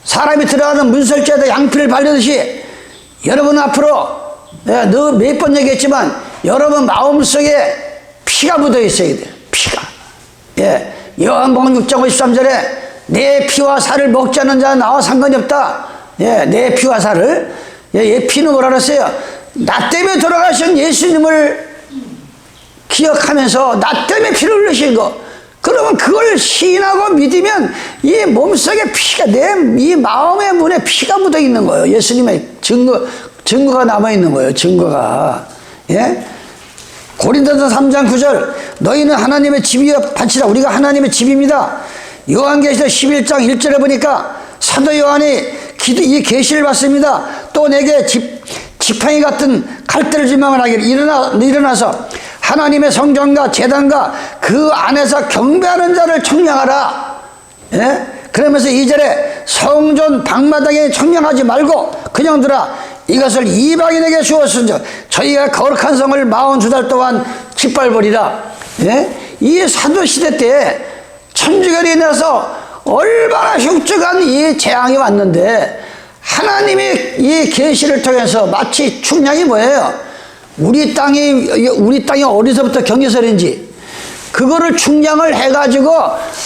사람이 들어가는 문설주에다 양피를 바르듯이 여러분 앞으로 내가 너 몇 번 얘기했지만 여러분 마음속에 피가 묻어 있어야 돼요. 피가. 예. 요한복음 6장 53절에 내 피와 살을 먹지 않는 자는 나와 상관이 없다. 예. 내 피와 살을. 예. 피는 뭐라 그랬어요? 나 때문에 돌아가신 예수님을 기억하면서 나 때문에 피를 흘리신 거. 그러면 그걸 시인하고 믿으면 이 몸속에 피가, 이 마음의 문에 피가 묻어 있는 거예요. 예수님의 증거가 남아 있는 거예요. 증거가. 예? 고린도서 3장 9절 너희는 하나님의 집이여 바치라. 우리가 하나님의 집입니다. 요한계시록 11장 1절에 보니까 사도 요한이 이 계시를 받습니다. 또 내게 지팡이 같은 갈대를 지망을 하기를 일어나서 하나님의 성전과 제단과 그 안에서 경배하는 자를 청량하라. 예? 그러면서 2절에 성전 방마당에 청량하지 말고 그냥 들아 이것을 이방인에게 주었은즉 저희가 거룩한 성을 42달 동안 짓밟으리라. 예? 이 사도시대 때 천주교로 인해서 얼마나 흉측한 이 재앙이 왔는데 하나님의 이 계시를 통해서 마치 충량이 뭐예요? 우리 땅이 어디서부터 경계설인지 그거를 충량을 해가지고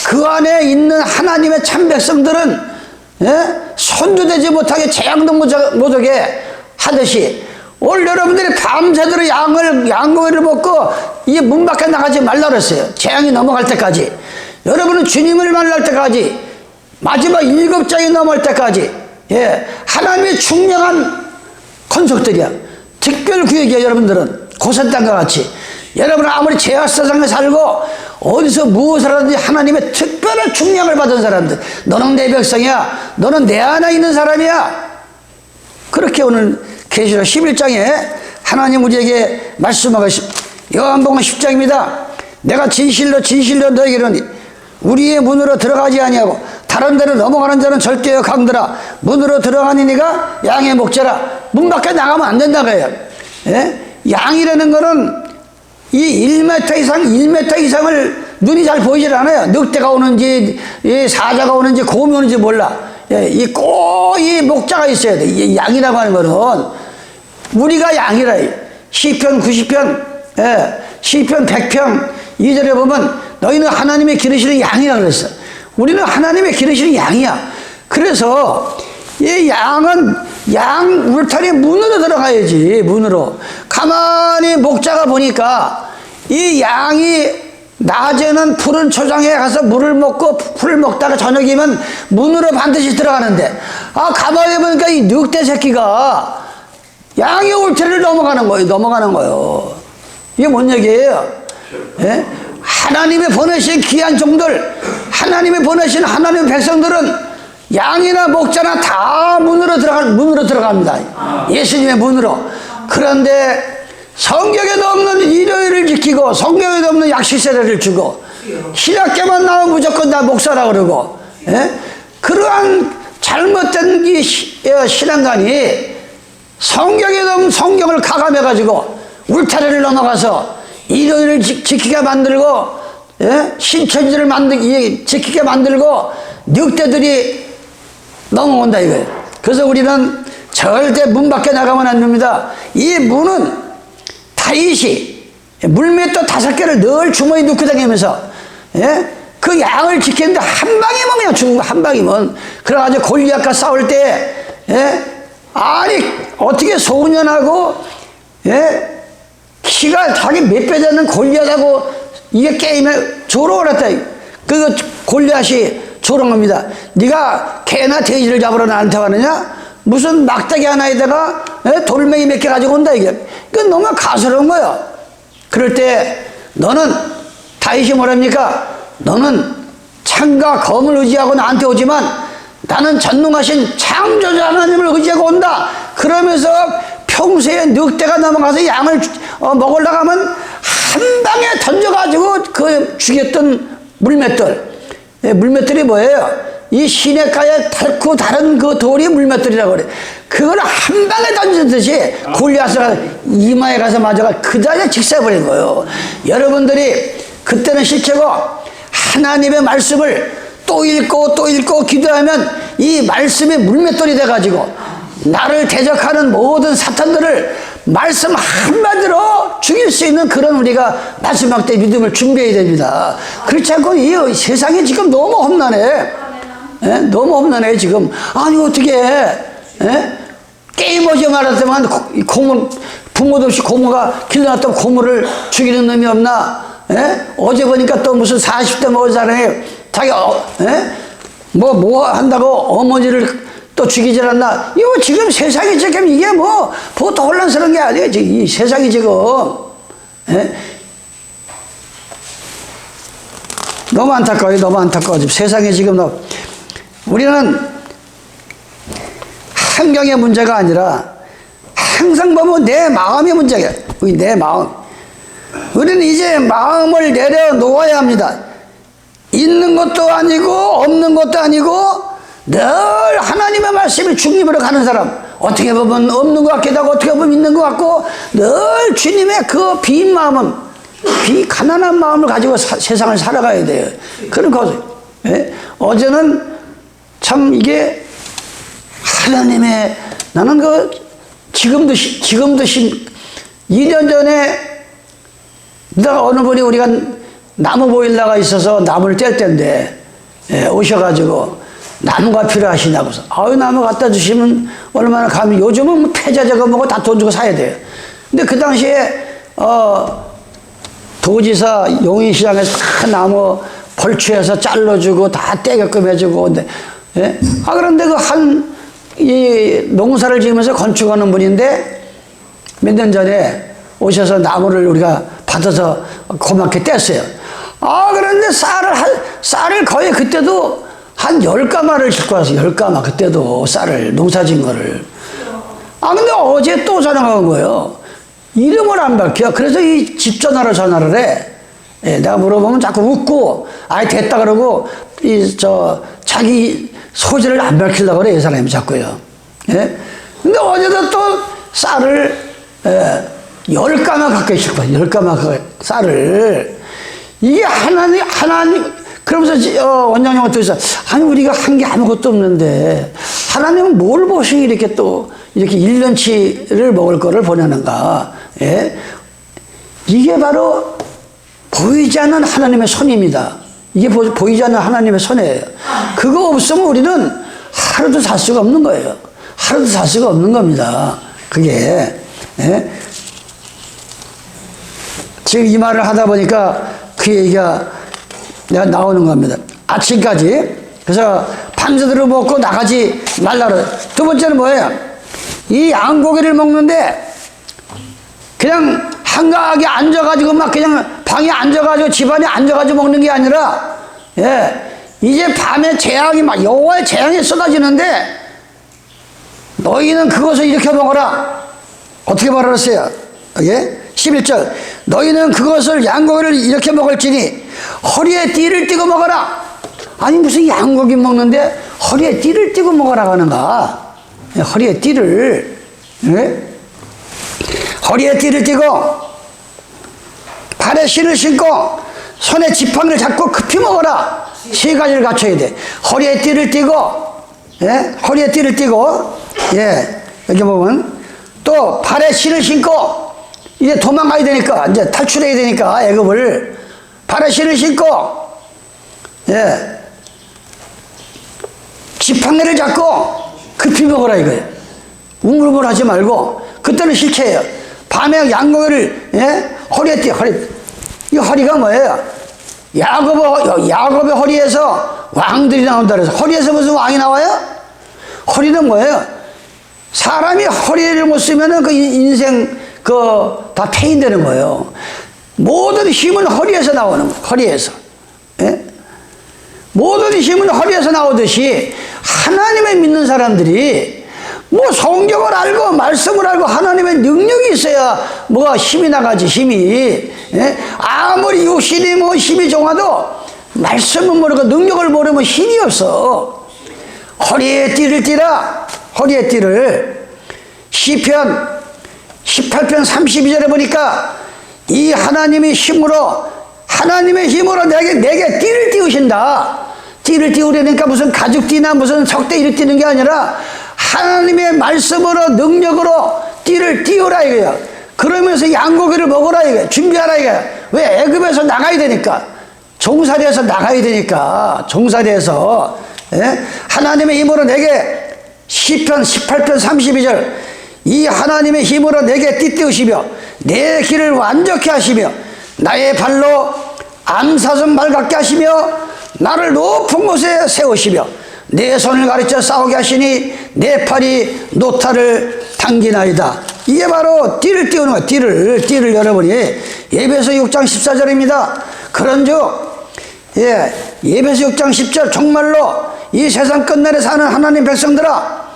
그 안에 있는 하나님의 참 백성들은 예? 손도대지 못하게 재앙도 못 오게 하듯이 오늘 여러분들이 밤새도록 양고기를 먹고 이 문 밖에 나가지 말라 그랬어요. 재앙이 넘어갈 때까지. 여러분은 주님을 만날 때까지 마지막 7장이 넘어갈 때까지 예, 하나님의 충량한 권속들이야. 특별구역이야. 여러분들은 고센 땅과 같이 여러분은 아무리 제약사상에 살고 어디서 무엇을 하든지 하나님의 특별한 충량을 받은 사람들, 너는 내 백성이야. 너는 내 안에 있는 사람이야. 그렇게 오늘 계시록 11장에 하나님 우리에게 말씀하고 요한복음 10장입니다. 내가 진실로 너에게 이르노니 우리의 문으로 들어가지 아니하고 다른 데로 넘어가는 자는 절대여 강들아 문으로 들어가는 이가 양의 목자라. 문 밖에 나가면 안 된다고 해요. 예? 양이라는 거는 이 1m 이상을 눈이 잘 보이질 않아요. 늑대가 오는지 사자가 오는지 곰이 오는지 몰라. 예, 이 목자가 있어야 돼. 이 양이라고 하는 거는 우리가 양이라. 시편 90편 시편 100편 2절에 보면 너희는 하나님의 기르시는 양이라 그랬어. 우리는 하나님의 기르시는 양이야. 그래서 이 양은 양 울타리 문으로 들어가야지. 문으로. 가만히 목자가 보니까 이 양이 낮에는 푸른 초장에 가서 물을 먹고 풀을 먹다가 저녁이면 문으로 반드시 들어가는데 가만히 보니까 이 늑대 새끼가 양의 울타리를 넘어가는 거예요. 이게 뭔 얘기예요? 예? 하나님의 보내신 귀한 종들, 하나님의 보내신 하나님의 백성들은 양이나 목자나 다 문으로 들어갑니다. 예수님의 문으로. 그런데 성경에도 없는 일요일을 지키고 성경에도 없는 약식세례를 주고 신학교만 나오면 무조건 다 목사라 그러고 예? 그러한 잘못된 이 신앙관이 성경에도 없는 성경을 가감해가지고 울타리를 넘어가서 일요일을 지키게 만들고 예? 신천지를 지키게 만들고 늑대들이 넘어온다 이거예요. 그래서 우리는 절대 문 밖에 나가면 안 됩니다. 이 문은 다윗이 물맷돌 5개를 늘 주머니에 넣고 다니면서 예? 그 양을 지켰는데 한 방이면 그냥 죽은 거. 한 방이면. 그래가지고 골리앗과 싸울 때 예? 아니 어떻게 소년하고 예? 키가 자기 몇 배 되는 골리앗하고 이게 게임에 조롱을 했다. 그 골리앗이 조롱합니다. 네가 개나 돼지를 잡으러 나한테 가느냐? 무슨 막대기 하나에다가 돌멩이 몇 개 가지고 온다 이게. 그건 너무 가스러운 거야. 그럴 때 너는 다윗이 뭐랍니까? 너는 창과 검을 의지하고 나한테 오지만 나는 전능하신 창조자 하나님을 의지하고 온다. 그러면서 평소에 늑대가 넘어가서 양을 먹으려고 하면 한 방에 던져가지고 그 죽였던 물맷돌 예, 물맷돌이 뭐예요? 이 시냇가에 닳고 다른 그 돌이 물맷돌이라고 그래. 그걸 한 방에 던졌듯이 골리앗을 이마에 가서 맞아가 그 자리에 직사해버린 거예요. 여러분들이 그때는 실제로 하나님의 말씀을 또 읽고 또 읽고 기도하면 이 말씀이 물맷돌이 돼가지고 나를 대적하는 모든 사탄들을 말씀 한마디로 죽일 수 있는 그런 우리가 마지막 때 믿음을 준비해야 됩니다. 그렇지 않고 이 세상이 지금 너무 험난해. 예? 너무 험난해 지금. 아니 어떻게 해? 예? 게임 오지 말았더만 고물, 부모도 없이 고모가 길러놨던 고모를 죽이는 놈이 없나? 예? 어제 보니까 또 무슨 40대 먹은 사람이 자기 예? 뭐 한다고 어머니를 또 죽이질 않나? 이거 지금 세상이 지금 이게 뭐 보통 혼란스러운 게 아니에요. 이 세상이 지금 예? 너무 안타까워요. 너무 안타까워. 지금 세상이 지금 우리는 환경의 문제가 아니라 항상 보면 내 마음의 문제야. 내 마음. 우리는 이제 마음을 내려놓아야 합니다. 있는 것도 아니고 없는 것도 아니고 늘 하나님의 말씀이 중립으로 가는 사람. 어떻게 보면 없는 것 같기도 하고 어떻게 보면 있는 것 같고 늘 주님의 그 빈 마음은 가난한 마음을 가지고 세상을 살아가야 돼요. 그런 거죠. 예? 어제는 참 이게 하나님의 나는 지금도 2년 전에 어느 분이 우리가 나무 보일러가 있어서 나무를 뗄 때인데 오셔가지고 나무가 필요하시냐고 해서 아유 나무 갖다 주시면 얼마나 감히 요즘은 뭐 폐자재가 뭐고 다 돈 주고 사야 돼요. 근데 그 당시에 도지사 용인시장에서 다 나무 벌초해서 잘라주고 다 떼게끔 해주고 근데 예? 그런데 이 농사를 지으면서 건축하는 분인데 몇 년 전에 오셔서 나무를 우리가 받아서 고맙게 뗐어요. 그런데 쌀을 거의 그때도 한 10가마를 싣고 와서 10가마 그때도 쌀을 농사 지은 거를. 근데 어제 또 전화가 온 거예요. 이름을 안 밝혀. 그래서 이 집 전화를 해. 예, 내가 물어보면 자꾸 웃고, 됐다 그러고, 자기 소재를 안 밝히려고 그래, 이 사람이 자꾸요. 예? 근데 어제도 또 쌀을, 10가마 가까이 싣고 와서 10가마 쌀을. 이게 하나님, 그러면서 원장님 어떻게 해서 아니 우리가 한 게 아무것도 없는데 하나님은 뭘 보시고 이렇게 또 이렇게 1년치를 먹을 거를 보내는가. 예? 이게 바로 보이지 않는 하나님의 손입니다. 이게 보이지 않는 하나님의 손이에요. 그거 없으면 우리는 하루도 살 수가 없는 거예요. 하루도 살 수가 없는 겁니다. 그게. 예? 지금 이 말을 하다 보니까 그 얘기가 내가 나오는 겁니다. 아침까지. 그래서 밤새도록 먹고 나가지 말라고. 두 번째는 뭐예요? 이 양고기를 먹는데 그냥 한가하게 앉아가지고 막 그냥 방에 앉아가지고 집안에 앉아가지고 먹는 게 아니라 이제 밤에 재앙이 막 여호와의 재앙이 쏟아지는데 너희는 그것을 이렇게 먹어라. 어떻게 말하랬어요? 11절 너희는 그것을 양고기를 이렇게 먹을지니 허리에 띠를 띠고 먹어라. 아니 무슨 양고기 먹는데 허리에 띠를 띠고 먹으라고 하는가. 허리에 띠를 허리에 띠를 띠고 발에 신을 신고 손에 지팡이를 잡고 급히 먹어라. 세 가지를 갖춰야 돼. 허리에 띠를 띠고 허리에 띠를 띠고 여기 보면 또 발에 신을 신고 이제 도망가야 되니까 이제 탈출해야 되니까 애굽을 발에 신을 신고 지팡이를 잡고 급히 먹으라 이거예요. 우물우물하지 말고 그때는 실체예요. 밤에 양고기를 허리에 띠 이 허리가 뭐예요? 야곱의 허리에서 왕들이 나온다 그래서 허리에서 무슨 왕이 나와요? 허리는 뭐예요? 사람이 허리를 못 쓰면은 그 인생 다 폐인되는 거예요. 모든 힘은 허리에서 나오는 거예요. 허리에서. 모든 힘은 허리에서 나오듯이 하나님을 믿는 사람들이 뭐 성경을 알고 말씀을 알고 하나님의 능력이 있어야 뭐가 힘이 나가지. 힘이 아무리 육신이 뭐 힘이 좋아도 말씀을 모르고 능력을 모르면 힘이 없어. 허리에 띠를 띠라. 허리에 띠를. 시편 18편 32절에 보니까 이 하나님의 힘으로 내게 띠를 띠우신다. 띠를 띠우려니까 무슨 가죽띠나 무슨 적대 이렇게 띠는 게 아니라 하나님의 말씀으로 능력으로 띠를 띠우라 이거야. 그러면서 양고기를 먹으라 이거야. 준비하라 이거야. 왜? 애굽에서 나가야 되니까. 종살이에서 나가야 되니까. 종살이에서. 예? 하나님의 힘으로 내게 시편 18편 32절 이 하나님의 힘으로 내게 띠띠우시며 내 길을 완전케 하시며 나의 발로 암사슴 발같게 하시며 나를 높은 곳에 세우시며 내 손을 가르쳐 싸우게 하시니 내 팔이 노타를 당기나이다. 이게 바로 띠를 띄우는 거예요. 띠를 여러분이 예배서 6장 14절입니다. 그런즉 예배서 6장 10절 정말로 이 세상 끝날에 사는 하나님 백성들아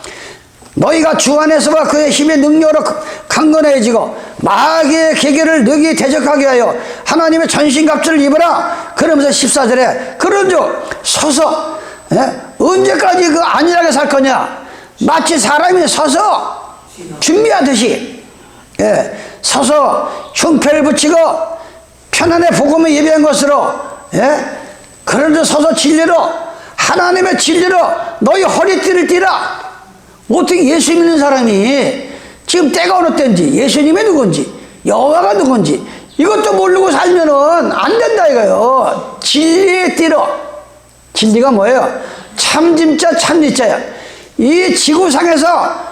너희가 주 안에서와 그의 힘의 능력으로 강건해지고 마귀의 계계를 너희 대적하게 하여 하나님의 전신갑주를 입어라. 그러면서 14절에 그런즉 서서 언제까지 그 안일하게 살 거냐. 마치 사람이 서서 준비하듯이 서서 흉패를 붙이고 편안히 복음을 예배한 것으로 그런즉 서서 진리로 하나님의 진리로 너희 허리띠를 띠라. 어떻게 예수 믿는 사람이 지금 때가 어느 때인지 예수님이 누군지 여호와가 누군지 이것도 모르고 살면은 안 된다 이거요. 진리의 띠로. 진리가 뭐예요? 참진짜 참리자야. 이 지구상에서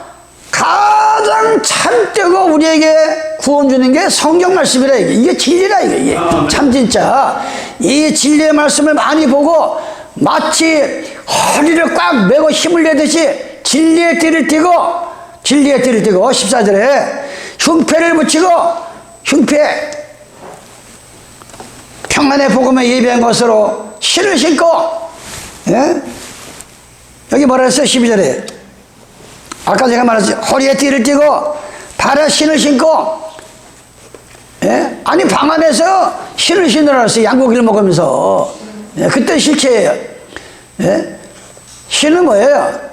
가장 참되고 우리에게 구원 주는 게 성경 말씀이라 이게 진리라 이게 참진짜. 이 진리의 말씀을 많이 보고 마치 허리를 꽉 메고 힘을 내듯이 진리의 띠를 띠고 14절에 흉패를 붙이고 흉패 평안의 복음에 예배한 것으로 신을 신고 여기 뭐라 했어요? 12절에 아까 제가 말했지 허리에 띠를 띠고 발에 신을 신고 아니 방 안에서 신을 신으라 했어요. 양고기를 먹으면서 그때 실체예요. 신은 뭐예요?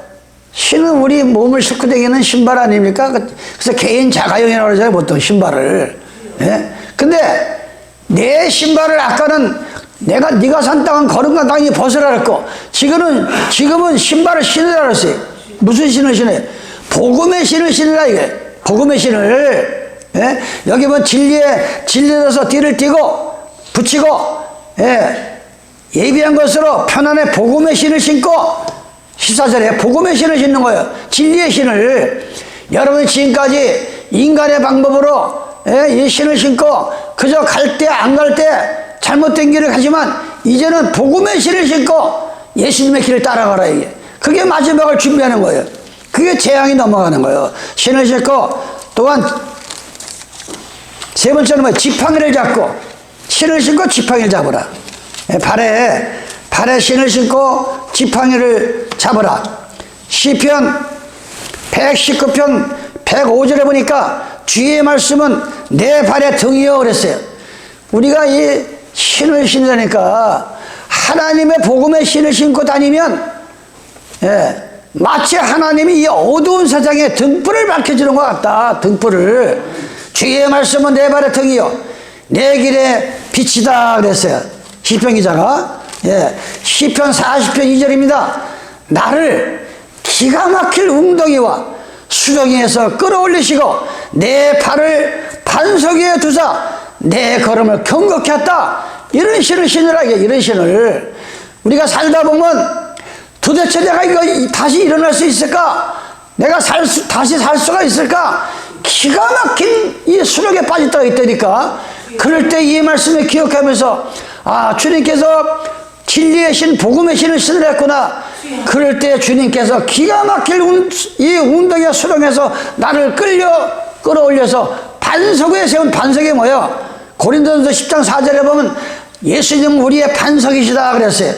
신은 우리 몸을 싣고 다니는 신발 아닙니까? 그래서 개인 자가용이라고 그러잖아요, 보통 신발을. 근데 내 신발을 아까는 네가 산 땅은 거룩한 땅이 벗으라 그랬고 지금은 신발을 신으라 그랬어요. 무슨 신을 신어요? 복음의 신을 신으라 이게. 복음의 신을. 여기 뭐 진리에서 띠를 띠고 붙이고 예비한 것으로 편안해 복음의 신을 신고 14절에 복음의 신을 신는 거예요. 진리의 신을. 여러분이 지금까지 인간의 방법으로 이 신을 신고 그저 갈 때 안 갈 때 잘못된 길을 가지만 이제는 복음의 신을 신고 예수님의 길을 따라가라 이게. 그게 마지막을 준비하는 거예요. 그게 재앙이 넘어가는 거예요. 신을 신고 또한 세 번째는 뭐예요? 지팡이를 잡고 신을 신고 지팡이를 잡으라. 발에 신을 신고 지팡이를 잡으라. 시편 119편 105절에 보니까 주의 말씀은 내 발의 등이여 그랬어요. 우리가 이 신을 신으니까 하나님의 복음의 신을 신고 다니면 마치 하나님이 이 어두운 세상에 등불을 밝혀주는 것 같다. 등불을. 주의 말씀은 내 발의 등이요 내 길의 빛이다 그랬어요. 시편 기자가. 시편 40편 2절입니다. 나를 기가 막힐 웅덩이와 수정이에서 끌어올리시고 내 발을 반석 위에 두사 내 걸음을 경겁케 했다. 이런 신을 신으라. 이런 신을. 우리가 살다 보면 도대체 내가 이거 다시 일어날 수 있을까? 내가 다시 살 수가 있을까? 기가 막힌 이 수렁에 빠질 때가 있다니까. 그럴 때 이 말씀을 기억하면서 주님께서 진리의 신, 복음의 신을 신으랬구나. 그럴 때 주님께서 기가 막힐 이 웅덩이와 수렁에서 나를 끌어올려서 반석 위에 세운. 반석이 뭐예요? 고린도전서 10장 4절에 보면 예수님 우리의 반석이시다 그랬어요.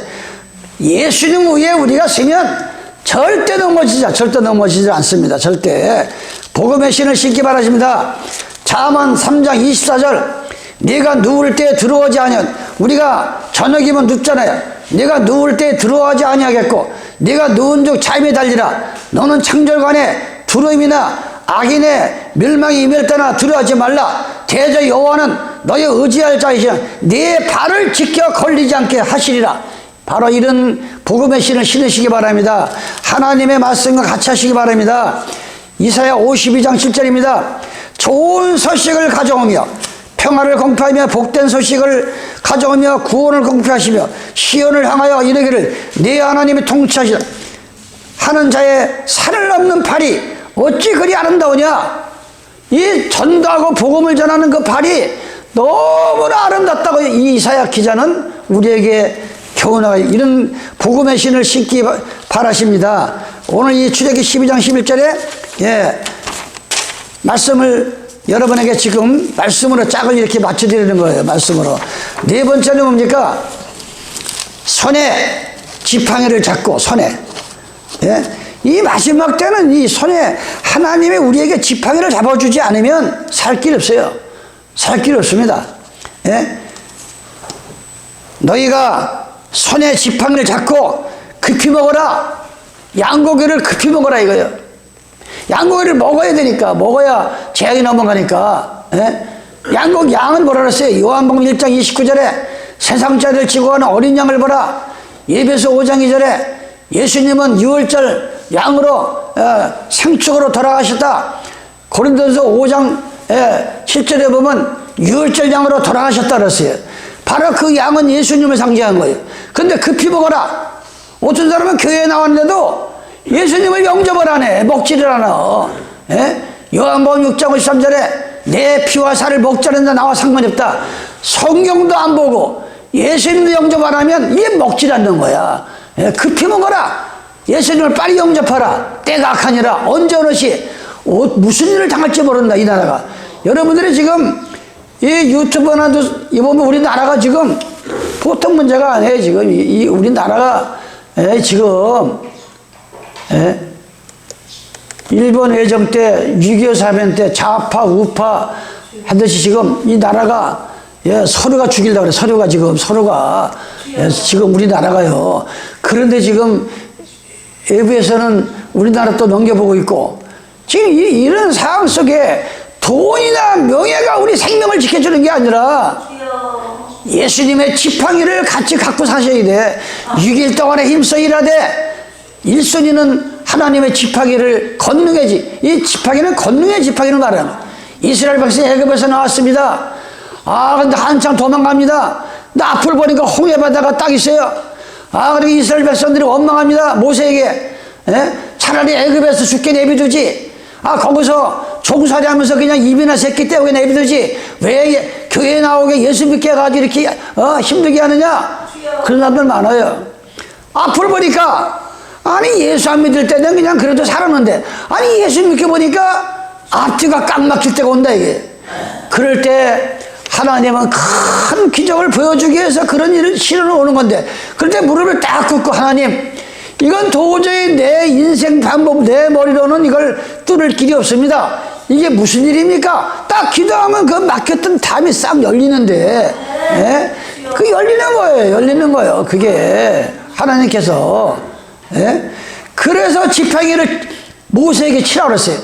예수님 위에 우리가 서면 절대 넘어지지 않습니다. 절대. 복음의 신을 신기 바라십니다. 잠언 3장 24절 네가 누울 때 들어오지 않으면 우리가 저녁이면 눕잖아요. 네가 누울 때 두려워하지 아니하겠고 네가 누운 즉 잠이 달리라. 너는 창절간에 두려움이나 악인의 멸망이 임할 때나 두려워하지 말라. 대저 여호와는 너의 의지할 자이시라. 네 발을 지켜 걸리지 않게 하시리라. 바로 이런 복음의 신을 신으시기 바랍니다. 하나님의 말씀과 같이 하시기 바랍니다. 이사야 52장 7절입니다. 좋은 소식을 가져오며 평화를 공표하며 복된 소식을 가져오며 구원을 공표하시며 시온을 향하여 이르기를 네 하나님이 통치하시라. 하는 자의 산을 넘는 발이 어찌 그리 아름다우냐. 이 전도하고 복음을 전하는 그 발이 너무나 아름답다고 이 이사야 기자는 우리에게 교훈하고 이런 복음의 신을 신기 바라십니다. 오늘 이 출애굽기 12장 11절에 말씀을 여러분에게 지금 말씀으로 짝을 이렇게 맞춰드리는 거예요. 말씀으로. 네 번째는 뭡니까? 손에 지팡이를 잡고 손에. 이 마지막 때는 이 손에 하나님이 우리에게 지팡이를 잡아주지 않으면 살 길 없어요. 살 길 없습니다. 너희가 손에 지팡이를 잡고 급히 먹어라. 양고기를 급히 먹어라 이거예요. 양고기를 먹어야 되니까, 먹어야 재앙이 넘어가니까. 양은 뭐라 그랬어요? 요한복음 1장 29절에 세상자를 지고 가는 어린 양을 보라. 예배서 5장 2절에 예수님은 유월절 양으로 생축으로 돌아가셨다. 고린도전서 5장 7절에 보면 유월절 양으로 돌아가셨다 그랬어요. 바로 그 양은 예수님을 상징한 거예요. 근데 급히 먹어라. 어떤 사람은 교회에 나왔는데도 예수님을 영접을 안 해. 먹지를 않아. 요한복음 6장 53절에 내 피와 살을 먹지 않는다. 나와 상관이 없다. 성경도 안 보고 예수님도 영접 안 하면 이게 먹질 않는 거야. 급히 먹어라. 예수님을 빨리 영접하라. 때가 악하니라. 언제 어느시 무슨 일을 당할지 모른다. 이 나라가. 여러분들이 지금 이 유튜브나도 보면 우리나라가 지금 보통 문제가 아니에요. 지금 이 우리나라가 지금 일본 외정 때 6.25 사변 때 좌파 우파 하듯이 지금 이 나라가 서로가 죽이려고 그래. 서로가 지금 우리나라가요. 그런데 지금 외부에서는 우리나라 또 넘겨보고 있고 지금 이런 상황 속에 돈이나 명예가 우리 생명을 지켜주는 게 아니라 예수님의 지팡이를 같이 갖고 사셔야 돼. 6일 동안에 힘써 일하되 1순위는 하나님의 지팡이를 권능의 이 지팡이는 권능의 지팡이를 말하는 거예요. 이스라엘 백성이 애굽에서 나왔습니다. 근데 한참 도망갑니다. 근데 앞을 보니까 홍해바다가 딱 있어요. 그러니까 이스라엘 백성들이 원망합니다. 모세에게. 차라리 애굽에서 죽게 내비두지. 거기서 종살이 하면서 그냥 입이나 새끼 떼고 내비두지. 왜 교회에 나오게 예수 믿게 해가지고 이렇게 힘들게 하느냐. 그런 사람들 많아요. 앞을 보니까 예수 안 믿을 때는 그냥 그래도 살았는데 예수 믿게 보니까 앞뒤가 꽉 막힐 때가 온다 이게. 그럴 때 하나님은 큰 기적을 보여주기 위해서 그런 일을 실현을 오는 건데 그런데 무릎을 딱 꿇고 하나님 이건 도저히 내 인생 방법 내 머리로는 이걸 뚫을 길이 없습니다. 이게 무슨 일입니까? 딱 기도하면 그 막혔던 담이 싹 열리는데 그 열리는 거예요. 그게 하나님께서 그래서 지팡이를 모세에게 치라고 그랬어요.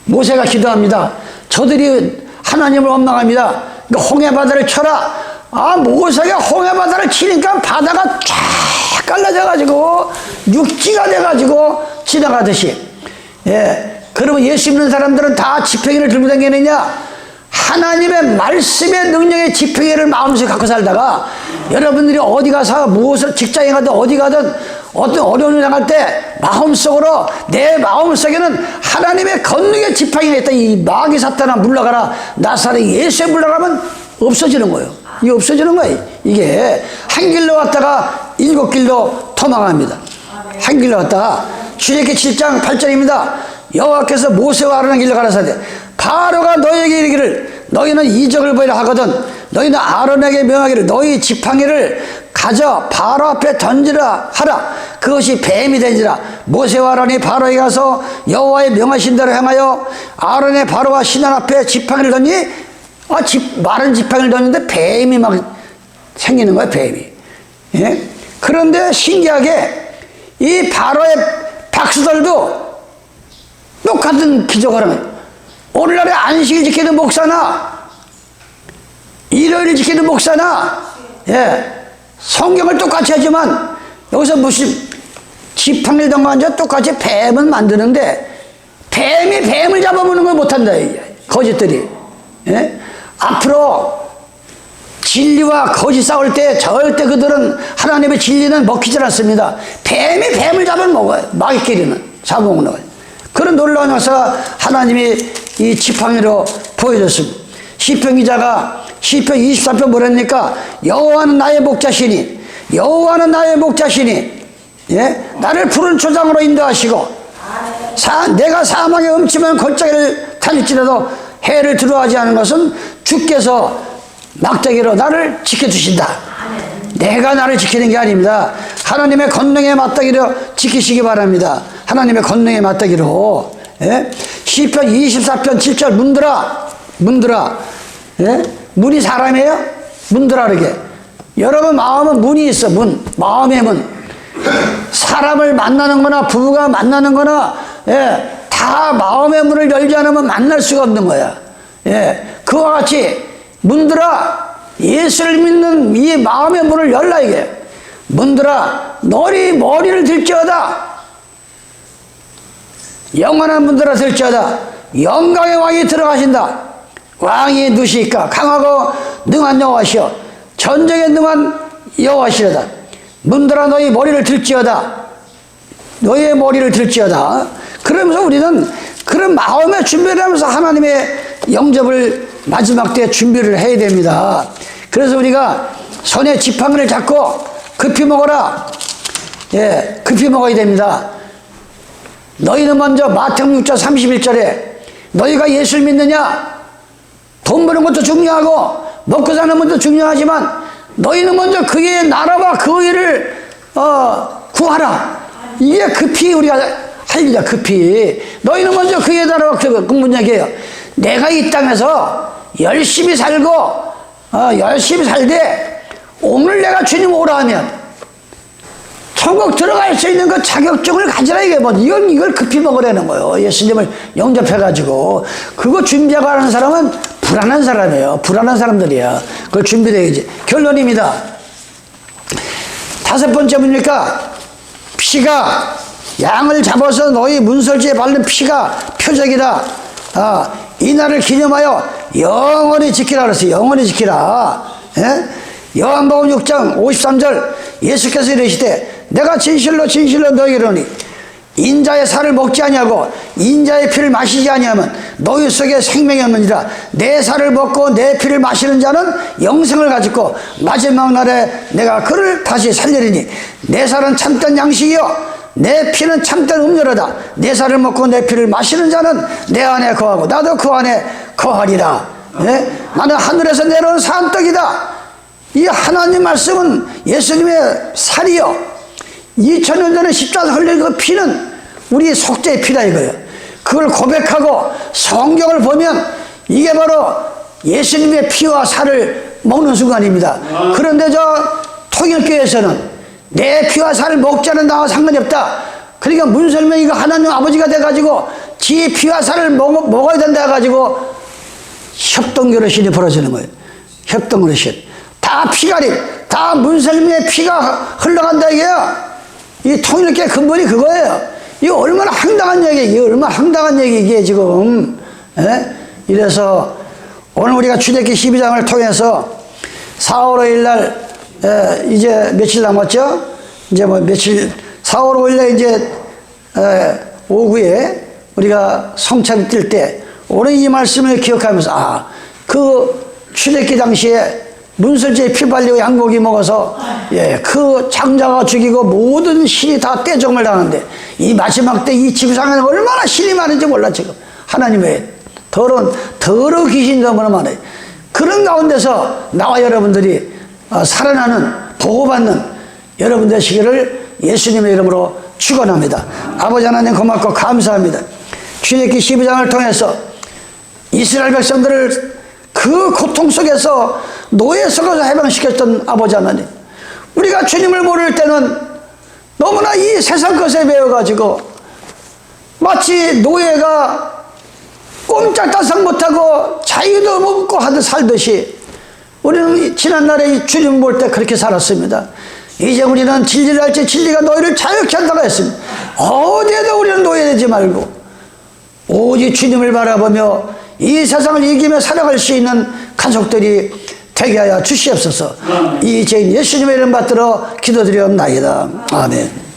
모세가 기도합니다. 저들이 하나님을 원망합니다. 홍해바다를 쳐라. 모세가 홍해바다를 치니까 바다가 쫙 갈라져가지고 육지가 돼가지고 지나가듯이. 그러면 예수 믿는 사람들은 다 지팡이를 들고 다니느냐? 하나님의 말씀의 능력의 지팡이를 마음속에 갖고 살다가 여러분들이 어디 가서 무엇을 직장에 가든 어디 가든 어떤 어려운 일 당할 때 마음속으로 내 마음속에는 하나님의 권능의 지팡이가 있다. 이 마귀 사탄아 물러가라. 나사렛 예수에 물러가면 없어지는 거예요. 이게 없어지는 거예요. 이게 한 길로 왔다가 7길로 도망합니다. 한 길로 왔다가 출애굽기 7장 8절입니다. 여호와께서 모세와 아론의 길로 가라사대 바로가 너희에게 이르기를 너희는 이적을 보이라 하거든 너희는 아론에게 명하기를 너희 지팡이를 가져 바로 앞에 던지라 하라. 그것이 뱀이 되니라. 모세와 아론이 바로에 가서 여호와의 명하신 대로 행하여 아론의 바로와 신랑 앞에 지팡이를 던지 마른 지팡이를 던졌는데 뱀이 막 생기는 거예요, 뱀이. 예? 그런데 신기하게 이 바로의 박수들도 똑같은 기적을 하는 거예요. 오늘날에 안식일 지키는 목사나 일요일 지키는 목사나 성경을 똑같이 하지만 여기서 무슨 지팡이를 담가서 똑같이 뱀을 만드는데 뱀이 뱀을 잡아보는 걸 못한다. 거짓들이. 앞으로 진리와 거짓 싸울 때 절대 그들은 하나님의 진리는 먹히지 않습니다. 뱀이 뱀을 잡으면 먹어요. 마귀끼리는 잡아먹는 거예요. 그런 놀라운 역사가 하나님이 이 지팡이로 보여줬습니다. 시편 기자가 시편 24편 뭐랍니까? 여호와는 나의 목자시니 여호와는 나의 목자시니 나를 푸른 초장으로 인도하시고 내가 사망의 음침한 골짜기를 다닐지라도 해를 두려워하지 않은 것은 주께서 막대기로 나를 지켜주신다. 내가 나를 지키는 게 아닙니다. 하나님의 권능의 맞대기로 지키시기 바랍니다. 하나님의 권능의 맞대기로. 시편 24편 7절 문들아 문이 사람이에요? 문들아 그러게. 여러분 마음은 문이 있어. 마음의 문. 사람을 만나는 거나 부부가 만나는 거나 다 마음의 문을 열지 않으면 만날 수가 없는 거야. 그와 같이 문들아 예수를 믿는 이 마음의 문을 열라 이게. 문들아 너희 머리를 들지어다. 영원한 문들아 들지어다. 영광의 왕이 들어가신다. 왕이 누시니까 강하고 능한 여호와시여 전쟁에 능한 여호와시로다. 문들아 너희 머리를 들지어다. 너희의 머리를 들지어다. 그러면서 우리는 그런 마음의 준비를 하면서 하나님의 영접을 마지막 때 준비를 해야 됩니다. 그래서 우리가 손에 지팡이를 잡고 급히 먹어라. 급히 먹어야 됩니다. 너희는 먼저 마태복음 6장 31절에 너희가 예수를 믿느냐? 돈 버는 것도 중요하고 먹고 사는 것도 중요하지만 너희는 먼저 그의 나라와 그 일을 구하라. 이게 급히 우리가 할 일이야. 급히 너희는 먼저 그의 나라와 그 문제예요. 내가 이 땅에서 열심히 살고 열심히 살되 오늘 내가 주님 오라 하면 천국 들어갈 수 있는 그 자격증을 가지라 이게 뭐 이걸 급히 먹으라는 거예요. 예수님을 영접해가지고 그거 준비하고 하는 사람은 불안한 사람이에요. 불안한 사람들이야. 그걸 준비돼야지. 결론입니다. 다섯 번째 뭡니까? 피가 양을 잡아서 너희 문설주에 바른 피가 표적이다. 이날을 기념하여 영원히 지키라 그랬어요. 영원히 지키라. 요한복음 6장 53절 예수께서 이르시되 내가 진실로 진실로 너희에게 이르노니 인자의 살을 먹지 아니하고 인자의 피를 마시지 아니하면 너희 속에 생명이 없느니라. 내 살을 먹고 내 피를 마시는 자는 영생을 가지고 마지막 날에 내가 그를 다시 살리리니 내 살은 참된 양식이요 내 피는 참된 음료로다. 내 살을 먹고 내 피를 마시는 자는 내 안에 거하고 나도 그 안에 거하리라. 나는 하늘에서 내려온 산떡이다. 이 하나님 말씀은 예수님의 살이요 2000년 전에 십자가에서 흘린 그 피는 우리 속죄의 피다 이거예요. 그걸 고백하고 성경을 보면 이게 바로 예수님의 피와 살을 먹는 순간입니다. 그런데 저 통일교회에서는 내 피와 살을 먹지 않은 나와 상관이 없다. 그러니까 문설명이가 하나님 아버지가 돼가지고 지의 피와 살을 먹어야 된다 해가지고 협동교류신이 벌어지는 거예요. 협동교류신. 다 피가림, 다 문설명의 피가 흘러간다 이게요. 이 통일교회 근본이 그거예요. 이거 얼마나 황당한 얘기예요. 이게 얼마나 황당한 얘기 이게 지금. 이래서 오늘 우리가 출애굽기 12장을 통해서 4월 5일 날 이제 며칠 남았죠? 이제 뭐 며칠 4월 5일 날 이제 오후에 우리가 성찬 뜰 때 오늘 이 말씀을 기억하면서 그 출애굽기 당시에 문설주에 피 발리고 양고기 먹어서 그 장자가 죽이고 모든 신이 다 떼종을 당하는데 이 마지막 때 이 지구상에는 얼마나 신이 많은지 몰라 지금. 하나님의 더러운 귀신이 너무나 많아요. 그런 가운데서 나와 여러분들이 살아나는 보호받는 여러분 되시기를 예수님의 이름으로 축원합니다. 아버지 하나님 고맙고 감사합니다. 출애굽기 12장을 통해서 이스라엘 백성들을 그 고통 속에서 노예 속에서 해방시켰던 아버지 하나님, 우리가 주님을 모를 때는 너무나 이 세상 것에 매여가지고 마치 노예가 꼼짝달싹 못하고 자유도 없고 하듯 살듯이 우리는 지난날에 이 주님 볼 때 그렇게 살았습니다. 이제 우리는 진리를 알지 진리가 너희를 자유케 한다고 했습니다. 어디에도 우리는 노예되지 말고 오직 주님을 바라보며 이 세상을 이기며 살아갈 수 있는 가족들이 되게 하여 주시옵소서. 이 죄인 예수님의 이름 받들어 기도드리옵나이다. 아멘.